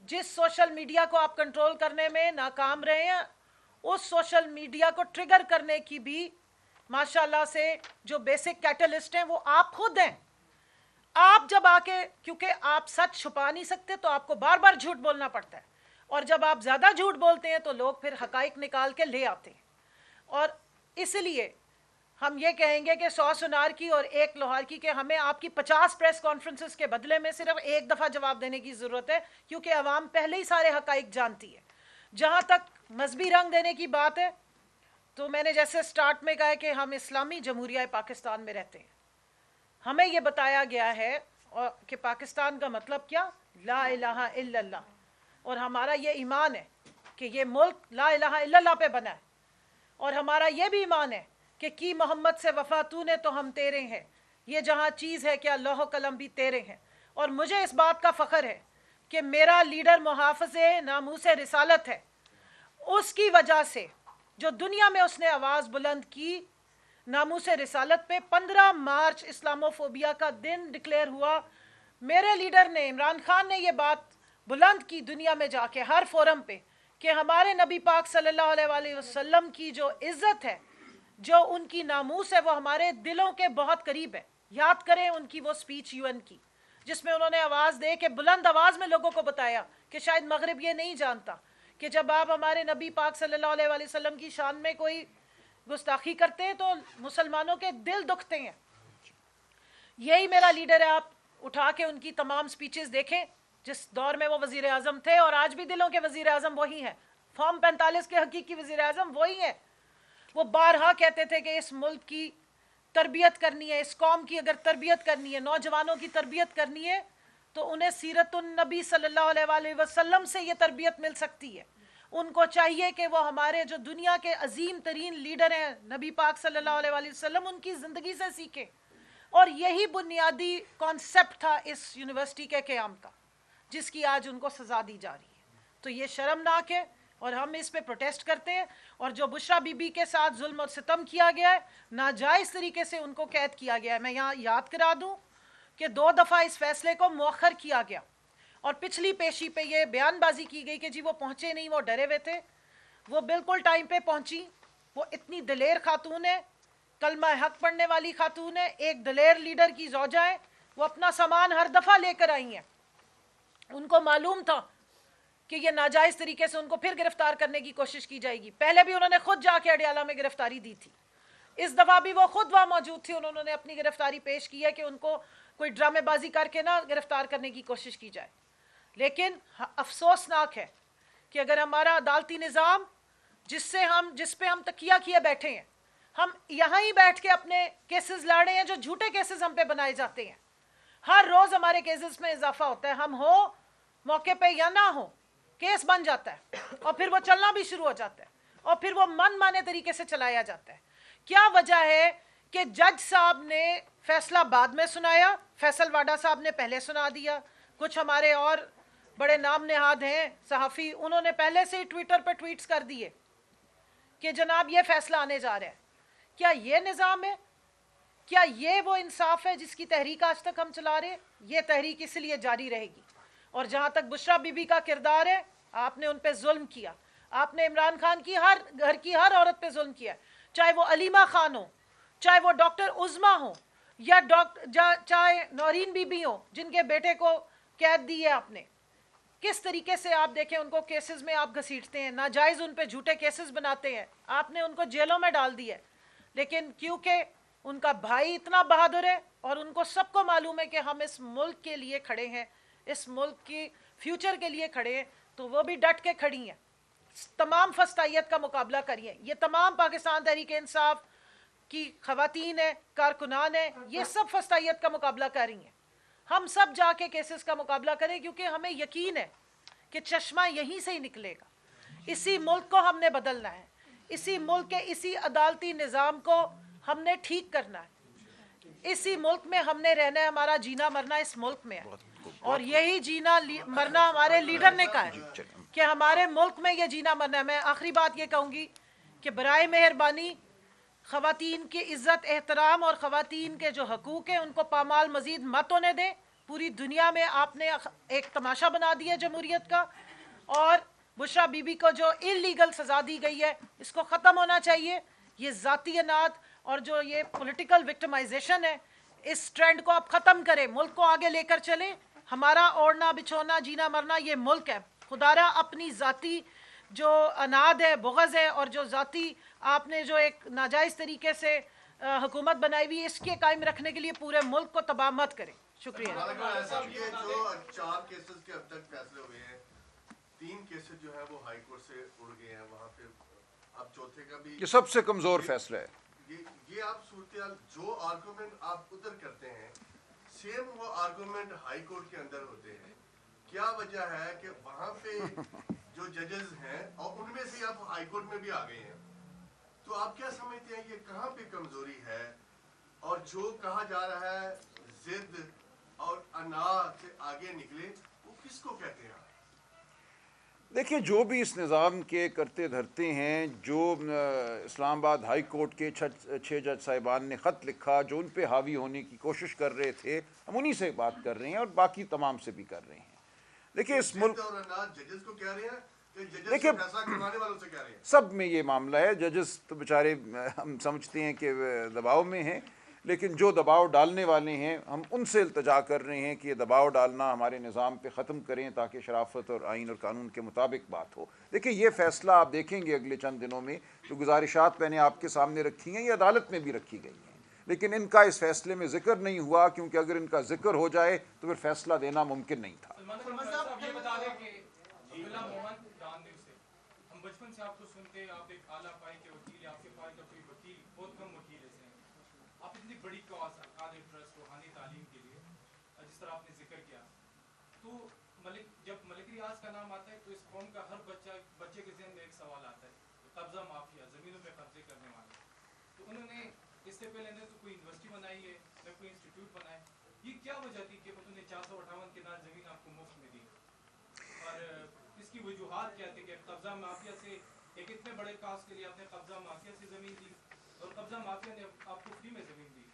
Speaker 2: जिस सोशल मीडिया को आप कंट्रोल करने में नाकाम रहे हैं, उस सोशल मीडिया को ट्रिगर करने की भी माशाल्लाह से जो बेसिक कैटलिस्ट हैं वो आप खुद हैं। आप जब आके, क्योंकि आप सच छुपा नहीं सकते तो आपको बार बार झूठ बोलना पड़ता है, और जब आप ज़्यादा झूठ बोलते हैं तो लोग फिर हकाइक निकाल के ले आते हैं। और इसलिए हम ये कहेंगे कि 100 सुनार की और 1 लोहार की, कि हमें आपकी 50 प्रेस कॉन्फ्रेंसेस के बदले में सिर्फ एक दफ़ा जवाब देने की ज़रूरत है, क्योंकि अवाम पहले ही सारे हकाइक जानती है। जहाँ तक मजहबी रंग देने की बात है, तो मैंने जैसे स्टार्ट में कहा है कि हम इस्लामी जमहूरिया पाकिस्तान में रहते हैं। हमें ये बताया गया है और कि पाकिस्तान का मतलब क्या, ला इलाहा इल्लल्लाह, और हमारा ये ईमान है कि ये मुल्क ला इलाहा इल्लल्लाह पे बना है, और हमारा ये भी ईमान है कि मोहम्मद से वफा तूने तो हम तेरे हैं, ये जहाँ चीज़ है क्या लौह कलम भी तेरे हैं। और मुझे इस बात का फ़ख्र है कि मेरा लीडर मुहाफ़िज़े नामूसे रिसालत है, उसकी वजह से जो दुनिया में उसने आवाज़ बुलंद की नामूसे रिसालत पे। 15 मार्च इस्लामोफोबिया का दिन डिक्लेयर हुआ। मेरे लीडर ने, इमरान खान ने, ये बात बुलंद की दुनिया में जाके हर फोरम पे कि हमारे नबी पाक सल्लल्लाहु अलैहि वसल्लम की जो इज़्ज़त है, जो उनकी नामूस है, वो हमारे दिलों के बहुत करीब है। याद करें उनकी वो स्पीच यूएन की, जिसमें उन्होंने आवाज़ दे के बुलंद आवाज़ में लोगों को बताया कि शायद मगरिब ये नहीं जानता कि जब आप हमारे नबी पाक सल्लल्लाहु अलैहि वसल्लम की शान में कोई गुस्ताखी करते हैं तो मुसलमानों के दिल दुखते हैं। यही मेरा लीडर है। आप उठा के उनकी तमाम स्पीचेस देखें, जिस दौर में वो वज़ीर आज़म थे, और आज भी दिलों के वज़ीर आज़म वही हैं। फॉर्म 45 के हकीकी वज़ीर आज़म वही हैं। वो बारहा कहते थे कि इस मुल्क की तरबियत करनी है, इस कौम की अगर तरबियत करनी है, नौजवानों की तरबियत करनी है, तो उन्हें सीरतुन नबी सल्लल्लाहु अलैहि वसल्लम से ये तरबियत मिल सकती है। उनको चाहिए कि वो हमारे जो दुनिया के अजीम तरीन लीडर हैं नबी पाक सल्लल्लाहु अलैहि वसल्लम, उनकी ज़िंदगी से सीखें। और यही बुनियादी कॉन्सेप्ट था इस यूनिवर्सिटी के क़याम का, जिसकी आज उनको सज़ा दी जा रही है। तो ये शर्मनाक है और हम इस पे प्रोटेस्ट करते हैं। और जो बुशरा बीबी के साथ जुल्म और सितम किया गया है, नाजायज़ तरीके से उनको कैद किया गया है। मैं यहाँ याद करा दूँ कि 2 दफ़ा इस फैसले को मुअख्खर किया गया, और पिछली पेशी पे ये बयानबाजी की गई कि जी वो पहुँचे नहीं, वो डरे हुए थे। वो बिल्कुल टाइम पे पहुँची। वो इतनी दलेर खातून है, कलमा हक पढ़ने वाली खातून है, एक दलेर लीडर की ज़ौजा है। वो अपना सामान हर दफ़ा लेकर आई हैं। उनको मालूम था कि ये नाजायज़ तरीके से उनको फिर गिरफ्तार करने की कोशिश की जाएगी। पहले भी उन्होंने खुद जाके अडियाला में गिरफ्तारी दी थी, इस दफ़ा भी वो खुद वहाँ मौजूद थी। उन्होंने अपनी गिरफ्तारी पेश की है कि उनको कोई ड्रामेबाजी करके ना गिरफ्तार करने की कोशिश की जाए। लेकिन अफसोसनाक है कि अगर हमारा अदालती निज़ाम जिस पे हम तकिया किए बैठे हैं, हम यहाँ ही बैठ के अपने केसेस लड़ रहे हैं जो झूठे केसेस हम पे बनाए जाते हैं। हर रोज़ हमारे केसेस में इजाफा होता है, हम हो मौके पे या ना हो, केस बन जाता है और फिर वो चलना भी शुरू हो जाता है, और फिर वो मन माने तरीके से चलाया जाता है। क्या वजह है कि जज साहब ने फैसला बाद में सुनाया, फैसल वाडा साहब ने पहले सुना दिया। कुछ हमारे और बड़े नाम नेहाद हैं सहाफ़ी, उन्होंने पहले से ही ट्विटर पर ट्वीट्स कर दिए कि जनाब ये फैसला आने जा रहा है। क्या ये निज़ाम है? क्या ये वो इंसाफ है जिसकी तहरीक आज तक हम चला रहे हैं? ये तहरीक इसलिए जारी रहेगी। और जहाँ तक बुशरा बीबी का किरदार है, आपने उन पर जुल्म किया। आपने इमरान खान की हर घर की हर औरत पे जुल्म किया, चाहे वो अलीमा खान हो, चाहे वो डॉक्टर उज़मा हो, या चाहे नौरीन बीबी हो जिनके बेटे को कैद दी है आपने। किस तरीके से आप देखें उनको केसेस में आप घसीटते हैं, नाजायज़ उन पे झूठे केसेस बनाते हैं। आपने उनको जेलों में डाल दिया। लेकिन क्योंकि उनका भाई इतना बहादुर है और उनको सबको मालूम है कि हम इस मुल्क के लिए खड़े हैं, इस मुल्क की फ्यूचर के लिए खड़े हैं, तो वो भी डट के खड़ी हैं, तमाम फस्तायत का मुकाबला करिए। ये तमाम पाकिस्तान तहरीक इंसाफ की ख़वातीन है, कारकुनान है, ये सब फस्तायत का मुकाबला कर रही हैं। हम सब जाके केसेस का मुकाबला करें, क्योंकि हमें यकीन है कि चश्मा यहीं से ही निकलेगा। इसी मुल्क को हमने बदलना है, इसी मुल्क के इसी अदालती निज़ाम को हमने ठीक करना है। इसी मुल्क में हमने रहना है, हमारा जीना मरना इस मुल्क में है। और यही जीना मरना हमारे लीडर ने कहा है कि हमारे मुल्क में ये जीना मरना है। मैं आखिरी बात ये कहूँगी कि बराए मेहरबानी ख़वातीन की इज़्ज़त एहतराम और ख़वातीन के जो हकूक़ हैं उनको पामाल मज़ीद मत होने दें। पूरी दुनिया में आपने एक तमाशा बना दिया जमहूरियत का, और बुशरा बीबी को जो इल्लीगल सज़ा दी गई है इसको ख़त्म होना चाहिए। ये ज़ाती अनात और जो ये पॉलिटिकल विक्टिमाइजेशन है, इस ट्रेंड को आप ख़त्म करें, मुल्क को आगे लेकर चलें। हमारा ओढ़ना बिछोना जीना मरना ये मुल्क है। खुदारा अपनी ज़ाती जो अनाद है, बुग़ज़ है, और जो ज़ाती आपने जो एक नाजायज़ तरीके से हुकूमत बनाई हुई है, इसके कायम रखने के लिए पूरे मुल्क को तबाह मत करें। शुक्रिया।
Speaker 3: ये जो 4 केसेस के अब तक फैसले हुए हैं, 3 केसेस जो है वो हाई कोर्ट से उड़ गए हैं, वहाँ पे अब चौथे का भी
Speaker 1: ये सबसे कमज़ोर फैसला है।
Speaker 3: ये आप सूरत जो आर्गूमेंट आप उधर करते हैं, सेम वो आर्गूमेंट हाई कोर्ट के अंदर होते हैं। क्या वजह है कि वहाँ पे जो जजेस हैं और उनमें से आप हाई कोर्ट में भी आ गए हैं, तो आप क्या समझते हैं ये कहाँ पे कमजोरी है? और जो कहा जा रहा है जिद और अनाज से आगे निकले, वो किसको कहते हैं?
Speaker 1: देखिए, जो भी इस निज़ाम के करते धरते हैं, जो इस्लामाबाद हाई कोर्ट के 6 जज साहिबान ने ख़त लिखा, जो उन पे हावी होने की कोशिश कर रहे थे, हम उन्हीं से बात कर रहे हैं और बाकी तमाम से भी कर रहे हैं। देखिए, इस मुल्क
Speaker 3: और अनाज जजेस को कह रहे हैं कि जजेस
Speaker 1: देखिए,
Speaker 3: फैसला करवाने वालों से कह रहे हैं?
Speaker 1: सब में ये मामला है। जजेस तो बेचारे हम समझते हैं कि दबाव में हैं, लेकिन जो दबाव डालने वाले हैं, हम उनसे इल्तजा कर रहे हैं कि ये दबाव डालना हमारे निज़ाम पे ख़त्म करें, ताकि शराफत और आइन और कानून के मुताबिक बात हो। देखिए, ये फ़ैसला आप देखेंगे अगले चंद दिनों में, जो गुजारिशात मैंने आपके सामने रखी हैं, ये अदालत में भी रखी गई हैं, लेकिन इनका इस फ़ैसले में ज़िक्र नहीं हुआ, क्योंकि अगर इनका ज़िक्र हो जाए तो फिर फ़ैसला देना मुमकिन नहीं था।
Speaker 4: बचपन से आपको सुनते, आप एक आला पाई के वकील, आपके पास का कोई वकील, बहुत कम वकील ऐसे हैं। आप इतनी बड़ी कॉज अकादमी ट्रस्ट रूहानी तालीम के लिए, जिस तरह आपने जिक्र किया, तो जब मलिक रियाज का नाम आता है तो इस कौम का हर बच्चे के ज़हन में एक सवाल आता है, कब्जा माफिया, ज़मीनों पे कब्जे करने वाले। तो उन्होंने इससे पहले न तो कोई यूनिवर्सिटी बनाई है, न कोई इंस्टीट्यूट बनाए। ये क्या वजह थी कि उन्होंने 458 किनार ज़मीन आपको मुफ्त में दी? और इसकी वजूहात क्या थी कि कब्जा माफिया से, एक इतने बड़े कास्ट के लिए आपने कब्जा माफिया से ज़मीन दी, और कब्जा माफिया ने आपको फ्री में ज़मीन दी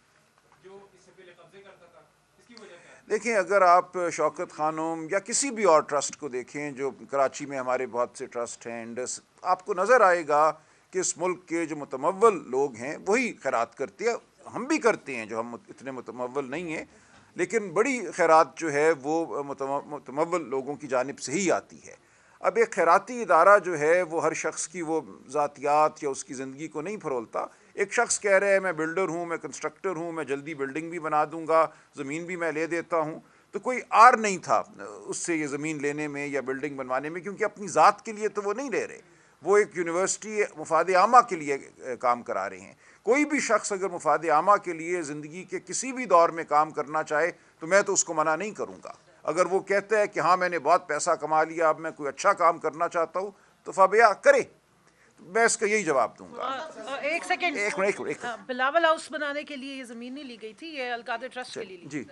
Speaker 4: जो इससे पहले कब्जे करता था? इसकी वजह क्या है?
Speaker 1: देखिए, अगर आप शौकत खानोम या किसी भी और ट्रस्ट को देखें, जो कराची में हमारे बहुत से ट्रस्ट हैं, इंडस, आपको नज़र आएगा कि इस मुल्क के जो मुतमव्वल लोग हैं वही खैरात करते हैं। हम भी करते हैं, जो हम इतने मुतमव्वल नहीं हैं, लेकिन बड़ी खैरात जो है वो मुतमव्वल लोगों की जानिब से ही आती है। अब एक खैराती इदारा जो है वो हर शख्स की वो ज़ातियात या उसकी ज़िंदगी को नहीं फरोलता। एक शख्स कह रहा है मैं बिल्डर हूँ, मैं कंस्ट्रक्टर हूँ, मैं जल्दी बिल्डिंग भी बना दूँगा, ज़मीन भी मैं ले देता हूँ, तो कोई आर नहीं था उससे ये ज़मीन लेने में या बिल्डिंग बनवाने में, क्योंकि अपनी ज़ात के लिए तो वो नहीं ले रहे, वो एक यूनिवर्सिटी मुफाद आमा के लिए काम करा रहे हैं। कोई भी शख्स अगर मुफाद आमा के लिए ज़िंदगी के किसी भी दौर में काम करना चाहे तो मैं तो उसको मना नहीं करूँगा। अगर वो कहता है कि हाँ मैंने बहुत पैसा कमा लिया, अब मैं कोई अच्छा काम करना चाहता हूँ, तो फाबिया करे, तो मैं इसका यही जवाब दूंगा।
Speaker 2: एक सेकंड,
Speaker 1: एक मिनट।
Speaker 2: बिलावल हाउस बनाने के लिए ये ज़मीन नहीं ली गई थी, ये अलकादर ट्रस्ट के लिए ली।
Speaker 1: जी,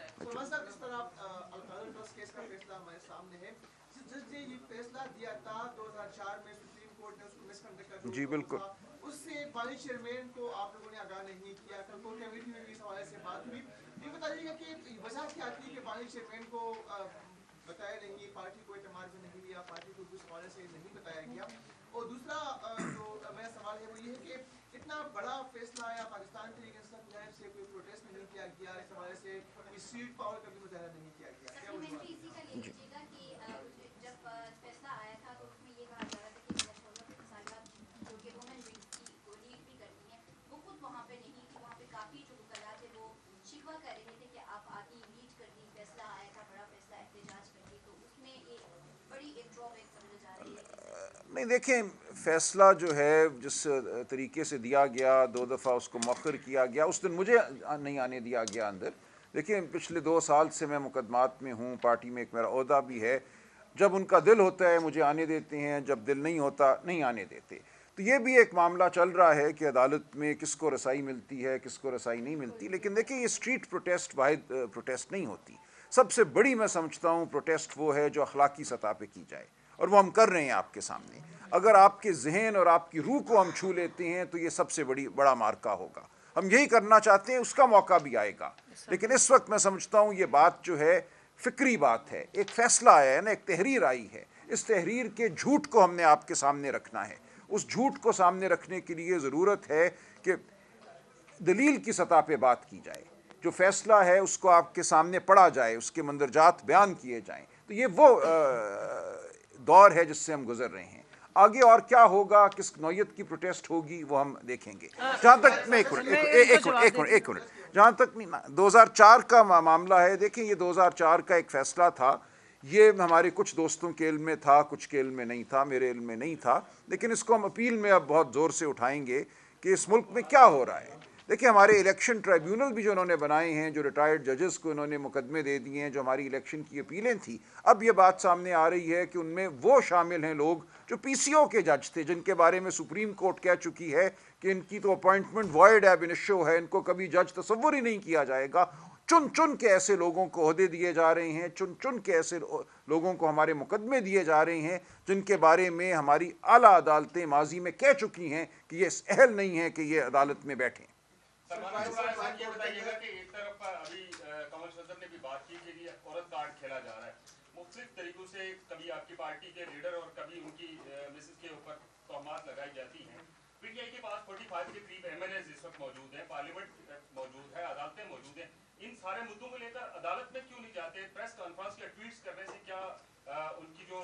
Speaker 1: जी बिल्कुल।
Speaker 5: उससे बानी चेयरमैन को आप लोगों ने आगाह नहीं किया, कल कोर कमेटी में भी इस हवाले से बात हुई। ये बताइएगा कि वजह क्या थी कि बानी चेयरमैन को बताया नहीं, पार्टी को एतमाद में नहीं लिया, पार्टी को उस हवाले से नहीं बताया गया? और दूसरा जो मेरा सवाल है वो ये है कि इतना बड़ा फैसला आया, पाकिस्तान तहरीक इंसाफ की जानिब से कोई प्रोटेस्ट नहीं किया गया, इस हवाले से कोई सीट पावर का भी मुजाहरा नहीं किया गया।
Speaker 1: नहीं, देखें, फ़ैसला जो है जिस तरीके से दिया गया, 2 दफ़ा उसको मौखर किया गया, उस दिन मुझे नहीं आने दिया गया अंदर। देखिए, पिछले 2 साल से मैं मुकदमात में हूँ, पार्टी में एक मेरा ओहदा भी है। जब उनका दिल होता है मुझे आने देते हैं, जब दिल नहीं होता नहीं आने देते। तो ये भी एक मामला चल रहा है कि अदालत में किसको रसाई मिलती है, किसको रसाई नहीं मिलती। लेकिन देखिए, ये स्ट्रीट प्रोटेस्ट वाहिद प्रोटेस्ट नहीं होती। सबसे बड़ी मैं समझता हूँ प्रोटेस्ट वो है जो अखलाकी सतह पे की जाए, और वो हम कर रहे हैं आपके सामने। अगर आपके जहन और आपकी रूह को हम छू लेते हैं तो ये सबसे बड़ा मार्का होगा। हम यही करना चाहते हैं, उसका मौका भी आएगा। लेकिन इस वक्त मैं समझता हूँ ये बात जो है फ़िक्री बात है। एक फ़ैसला आया है ना, एक तहरीर आई है, इस तहरीर के झूठ को हमने आपके सामने रखना है। उस झूठ को सामने रखने के लिए ज़रूरत है कि दलील की सतह पे बात की जाए, जो फैसला है उसको आपके सामने पढ़ा जाए, उसके मंदरजात बयान किए जाएं। तो ये वो दौर है जिससे हम गुजर रहे हैं। आगे और क्या होगा, किस नौयत की प्रोटेस्ट होगी, वो हम देखेंगे। जहाँ तक मैं एक मिनट जहाँ तक 2004 का मामला है, देखिए ये 2004 का एक फैसला था, ये हमारे कुछ दोस्तों के इल्म में था, कुछ के इल्म में नहीं था, मेरे इल्म में नहीं था, लेकिन इसको हम अपील में अब बहुत ज़ोर से उठाएंगे कि इस मुल्क में क्या हो रहा है। देखिए हमारे इलेक्शन ट्राइब्यूनल भी जो उन्होंने बनाए हैं, जो रिटायर्ड जजेस को इन्होंने मुकदमे दे दिए हैं, जो हमारी इलेक्शन की अपीलें थी, अब ये बात सामने आ रही है कि उनमें वो शामिल हैं लोग जो पीसीओ के जज थे, जिनके बारे में सुप्रीम कोर्ट कह चुकी है कि इनकी तो अपॉइंटमेंट वॉइड एब इनिशियो है, इनको कभी जज तसव्वुर ही नहीं किया जाएगा। चुन चुन के ऐसे लोगों को ओहदे दिए जा रहे हैं, चुन चुन के ऐसे लोगों को हमारे मुकदमे दिए जा रहे हैं जिनके बारे में हमारी आला अदालतें माजी में कह चुकी हैं कि ये अहल नहीं है कि ये अदालत में बैठें।
Speaker 6: ये बताइएगा कि एक तरफ अभी कमल सदर ने भी बात की कि ये औरत कार्ड खेला जा रहा है मुख्तलिफ तरीकों से, कभी आपकी पार्टी के लीडर और कभी उनकी मिसेस के ऊपर तोहमात लगाई जाती हैं। पीटीआई के पास 45 के करीब एमएलए इस वक्त मौजूद हैं, पार्लियामेंट मौजूद है, अदालतें मौजूद हैं। इन सारे मुद्दों को लेकर अदालत में क्यों नहीं जाते? प्रेस कॉन्फ्रेंस या ट्वीट्स करने से क्या उनकी जो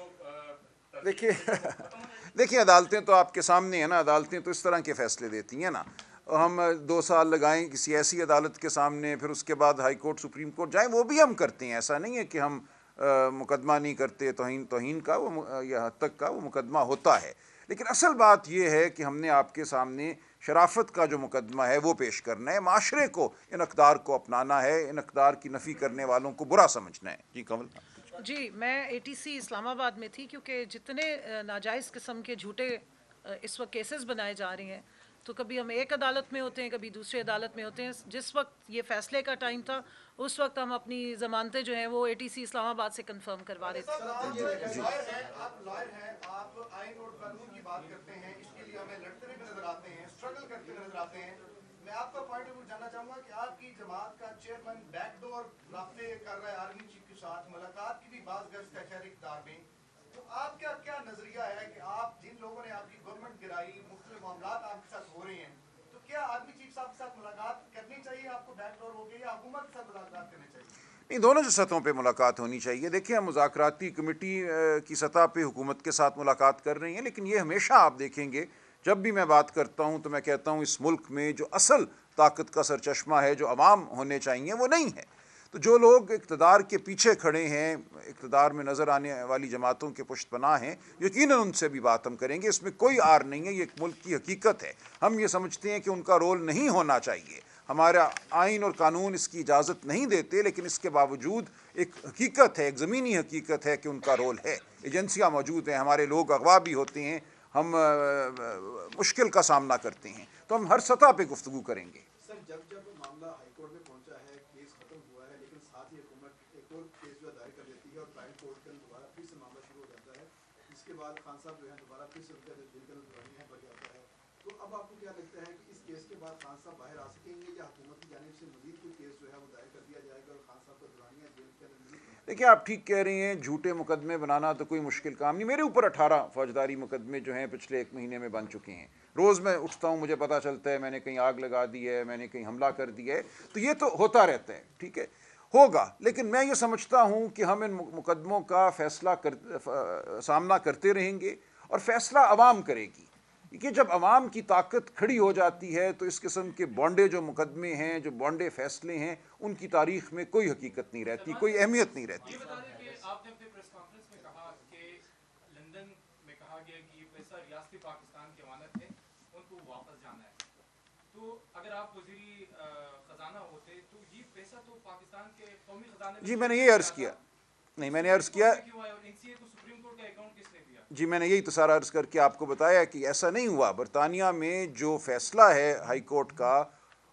Speaker 1: देखिए अदालतें तो आपके सामने है ना, अदालतें तो इस तरह के फैसले देती हैं ना। हम 2 साल लगाएं किसी ऐसी अदालत के सामने, फिर उसके बाद हाई कोर्ट सुप्रीम कोर्ट जाएं, वो भी हम करते हैं। ऐसा नहीं है कि हम मुकदमा नहीं करते, तौहीन का वो या हद तक का वो मुकदमा होता है। लेकिन असल बात ये है कि हमने आपके सामने शराफत का जो मुकदमा है वो पेश करना है, माशरे को इन अक़दार को अपनाना है, इन अक़दार की नफ़ी करने वालों को बुरा समझना है। जी कमल।
Speaker 2: जी, मैं एटीसी इस्लामाबाद में थी, क्योंकि जितने नाजायज़ किस्म के झूठे इस वक्त केसेस बनाए जा रहे हैं, तो कभी हम एक अदालत में होते हैं, कभी दूसरी अदालत में होते हैं। जिस वक्त ये फैसले का टाइम था, उस वक्त हम अपनी ज़मानतें जो हैं वो एटीसी इस्लामाबाद से कंफर्म करवा रहे थे।
Speaker 5: आप लॉयर हैं, आप आइन और कानून की बात करते हैं, इसके लिए हमें लड़ते हुए नजर आते हैं, स्ट्रगल करते हुए नजर आते हैं। मैं आपका पॉइंट ऑफ व्यू जानना चाहूंगा कि आपकी जमात का चेयरमैन बैकडोर राब्ते कर रहा है आर्मी चीफ के साथ, मुलाकात की भी बात गर्ज का शहर इक़्तिदार में। तो आपका क्या नजरिया है कि आप जिन लोगों ने आपकी गवर्नमेंट गिराई, मुख्तलिफ मामलात आपके साथ हो रहे हैं, तो क्या आर्मी चीफ साहब के साथ मुलाकात करनी चाहिए आपको बैकडोर हो गई, या हुकूमत के साथ मुलाकात करनी चाहिए?
Speaker 1: नहीं, दोनों जो सतहों पे मुलाकात होनी चाहिए। देखिए हम मुज़ाकराती कमेटी की सतह पे हुकूमत के साथ मुलाकात कर रही हैं, लेकिन ये हमेशा आप देखेंगे जब भी मैं बात करता हूँ तो मैं कहता हूँ इस मुल्क में जो असल ताकत का सरचश्मा है, जो अवाम होने चाहिए, वो नहीं है। तो जो लोग इक़्तिदार के पीछे खड़े हैं, इक़्तिदार में नज़र आने वाली जमातों के पुश्तपनाह हैं, यकीनन उनसे भी बात हम करेंगे, इसमें कोई आर नहीं है, ये एक मुल्क की हकीकत है। हम ये समझते हैं कि उनका रोल नहीं होना चाहिए, हमारा आइन और कानून इसकी इजाज़त नहीं देते, लेकिन इसके बावजूद एक हकीकत है, एक ज़मीनी हकीकत है कि उनका रोल है। एजेंसियाँ मौजूद हैं, हमारे लोग अगवा भी होते हैं, हम मुश्किल का सामना करते हैं, तो हम हर सतह पे गुफ्तगू करेंगे।
Speaker 5: सर, जब मामला हाईकोर्ट में पहुंचा है, केस खत्म हुआ है, लेकिन साथ ही हुकूमत एक और केस जो दायर कर देती है और प्राइम कोर्ट के दोबारा फिर से मामला शुरू हो जाता है। इसके बाद खान साहब जो है दोबारा फिर से उनका दिल का दुरानियां बढ़ जाता है। तो अब आपको क्या लगता है कि इस केस के बाद खान साहब बाहर आ सकेंगे, या हुकूमत की जानिब से मजीद कोई केस जो है वो दायर कर दिया जाएगा और खान साहब को दुरानियां जेल के अंदर?
Speaker 1: देखिए आप ठीक कह रही हैं, झूठे मुकदमे बनाना तो कोई मुश्किल काम नहीं। मेरे ऊपर 18 फौजदारी मुकदमे जो हैं पिछले 1 महीने में बन चुके हैं। रोज़ मैं उठता हूँ, मुझे पता चलता है मैंने कहीं आग लगा दी है, मैंने कहीं हमला कर दिया है, तो ये तो होता रहता है, ठीक है, होगा। लेकिन मैं ये समझता हूँ कि हम इन मुकदमों का फैसला सामना करते रहेंगे और फैसला अवाम करेगी। कि जब अवाम की ताकत खड़ी हो जाती है तो इस किस्म के बॉन्डे जो मुकदमे हैं, जो बॉन्डे फैसले हैं, उनकी तारीख में कोई हकीकत नहीं रहती, कोई अहमियत नहीं रहती।
Speaker 4: ये बता दें कि आपने अपने प्रेस कॉन्फ्रेंस में कहा कि लंदन में कहा गया कि ये पैसा रियासती पाकिस्तान की अमानत है, उनको वापस जाना है। तो अगर आप वज़ीर खजाना होते तो ये पैसा तो पाकिस्तान के कौमी खजाने में।
Speaker 1: जी मैंने ये अर्ज़ किया, नहीं मैंने अर्ज़ किया जी, मैंने यही तो सारा अर्ज़ करके आपको बताया कि ऐसा नहीं हुआ। बरतानिया में जो फ़ैसला है हाई कोर्ट का,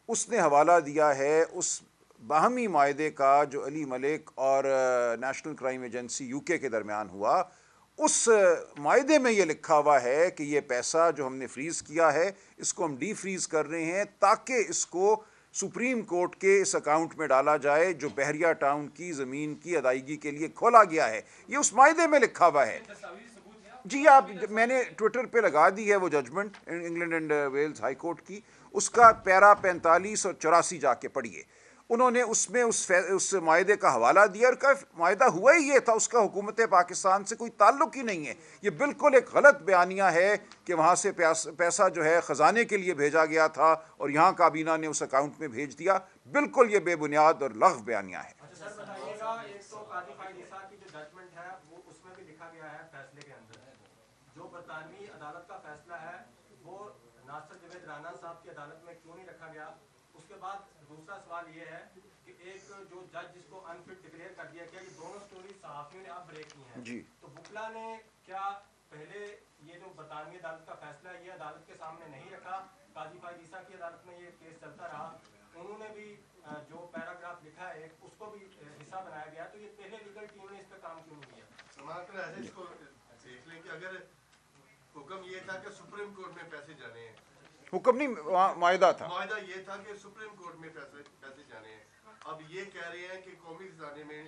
Speaker 1: उसने हवाला दिया है उस बाहमी मायदे का जो अली मलिक और नेशनल क्राइम एजेंसी यूके के दरमियान हुआ। उस मायदे में ये लिखा हुआ है कि ये पैसा जो हमने फ्रीज़ किया है, इसको हम डी फ्रीज़ कर रहे हैं ताकि इसको सुप्रीम कोर्ट के इस अकाउंट में डाला जाए जो बहरिया टाउन की ज़मीन की अदायगी के लिए खोला गया है। ये उस मायदे में लिखा हुआ है। جی آپ میں نے ٹویٹر پہ لگا دی ہے وہ judgment England and Wales High Court کی، اس کا پیرا 45 اور 84 جا کے پڑھیے. انہوں نے اس میں اس معاہدے کا حوالہ دیا اور کہا معاہدہ ہوا ہی یہ تھا، اس کا حکومت پاکستان سے کوئی تعلق ہی نہیں ہے. یہ بالکل ایک غلط بیانیہ ہے کہ وہاں سے پیسہ جو ہے خزانے کے لیے بھیجا گیا تھا اور یہاں کابینہ نے اس اکاؤنٹ میں بھیج دیا. بالکل یہ بے بنیاد اور لغو بیانیہ ہے.
Speaker 7: سر بتائیے گا، ایک تو قاضی فائز عیسیٰ کی جو ججمنٹ ہے وہ اس میں بھی لکھا گیا ہے فیصلے کے اندر جو برطانوی عدالت کا فیصلہ ہے وہ ناصر جاوید رانا صاحب کی عدالت میں کیوں نہیں رکھا گیا. اس کے بعد دوسرا سوال یہ ہے کہ ایک جو جج جس کو انفٹ ڈکلیئر کر دیا گیا، یہ دونوں سٹوری صحافیوں نے اب بریک کی ہیں.
Speaker 1: جی
Speaker 7: تو بکلا نے کیا پہلے یہ جو برطانوی عدالت کا فیصلہ ہے یہ عدالت کے سامنے نہیں رکھا؟ قاضی فائز عیسیٰ کی عدالت میں یہ کیس چلتا رہا، انہوں نے بھی جو پیراگراف لکھا ہے اس کو بھی حصہ بنایا گیا. تو یہ پہلے لیگل ٹیم نے اس پہ کام کیوں نہیں کیا؟
Speaker 3: سماعت ایسے اس کو دیکھ لیں کہ اگر حکم یہ تھا کہ سپریم کورٹ میں پیسے جانے ہیں،
Speaker 1: حکم نہیں معاہدہ تھا،
Speaker 3: معاہدہ یہ تھا کہ سپریم کورٹ میں پیسے جانے ہیں. اب یہ کہہ رہے ہیں کہ قومی خزانے میں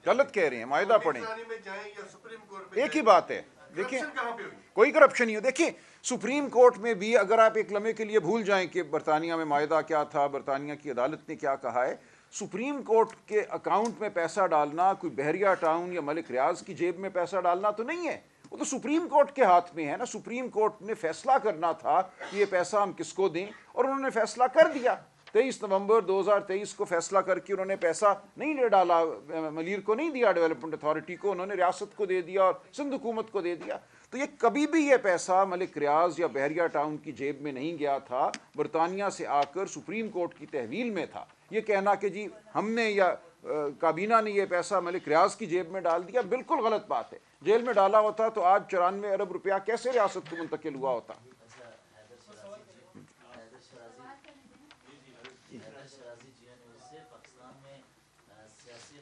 Speaker 1: غلط کہہ رہے ہیں. معاہدہ پڑھیں،
Speaker 3: قومی خزانے میں جائیں یا سپریم کورٹ میں
Speaker 1: ایک ہی
Speaker 3: جائیں.
Speaker 1: بات ہے. دیکھیں
Speaker 3: کرپشن کہاں پہ ہوئی؟
Speaker 1: کوئی کرپشن نہیں ہو. دیکھیں سپریم کورٹ میں بھی اگر آپ ایک لمحے کے لیے بھول جائیں کہ برطانیہ میں معاہدہ کیا تھا، برطانیہ کی عدالت نے کیا کہا ہے، سپریم کورٹ کے اکاؤنٹ میں پیسہ ڈالنا کوئی بحریہ ٹاؤن یا ملک ریاض کی جیب میں پیسہ ڈالنا تو نہیں ہے. وہ تو سپریم کورٹ کے ہاتھ میں ہے نا. سپریم کورٹ نے فیصلہ کرنا تھا کہ یہ پیسہ ہم کس کو دیں، اور انہوں نے فیصلہ کر دیا. 23 نومبر 2023 کو فیصلہ کر کے انہوں نے پیسہ نہیں ڈالا، ملیر کو نہیں دیا، ڈیولپمنٹ اتھارٹی کو، انہوں نے ریاست کو دے دیا اور سندھ حکومت کو دے دیا. تو یہ کبھی بھی یہ پیسہ ملک ریاض یا بحریہ ٹاؤن کی جیب میں نہیں گیا تھا، برطانیہ سے آ کر سپریم کورٹ کی تحویل میں تھا. یہ کہنا کہ جی ہم نے یا کابینہ نے یہ پیسہ ملک ریاض کی جیب میں ڈال دیا، بالکل غلط بات ہے. جیل میں ڈالا ہوتا تو آج 94 ارب روپیہ کیسے ریاست کو منتقل ہوا ہوتا؟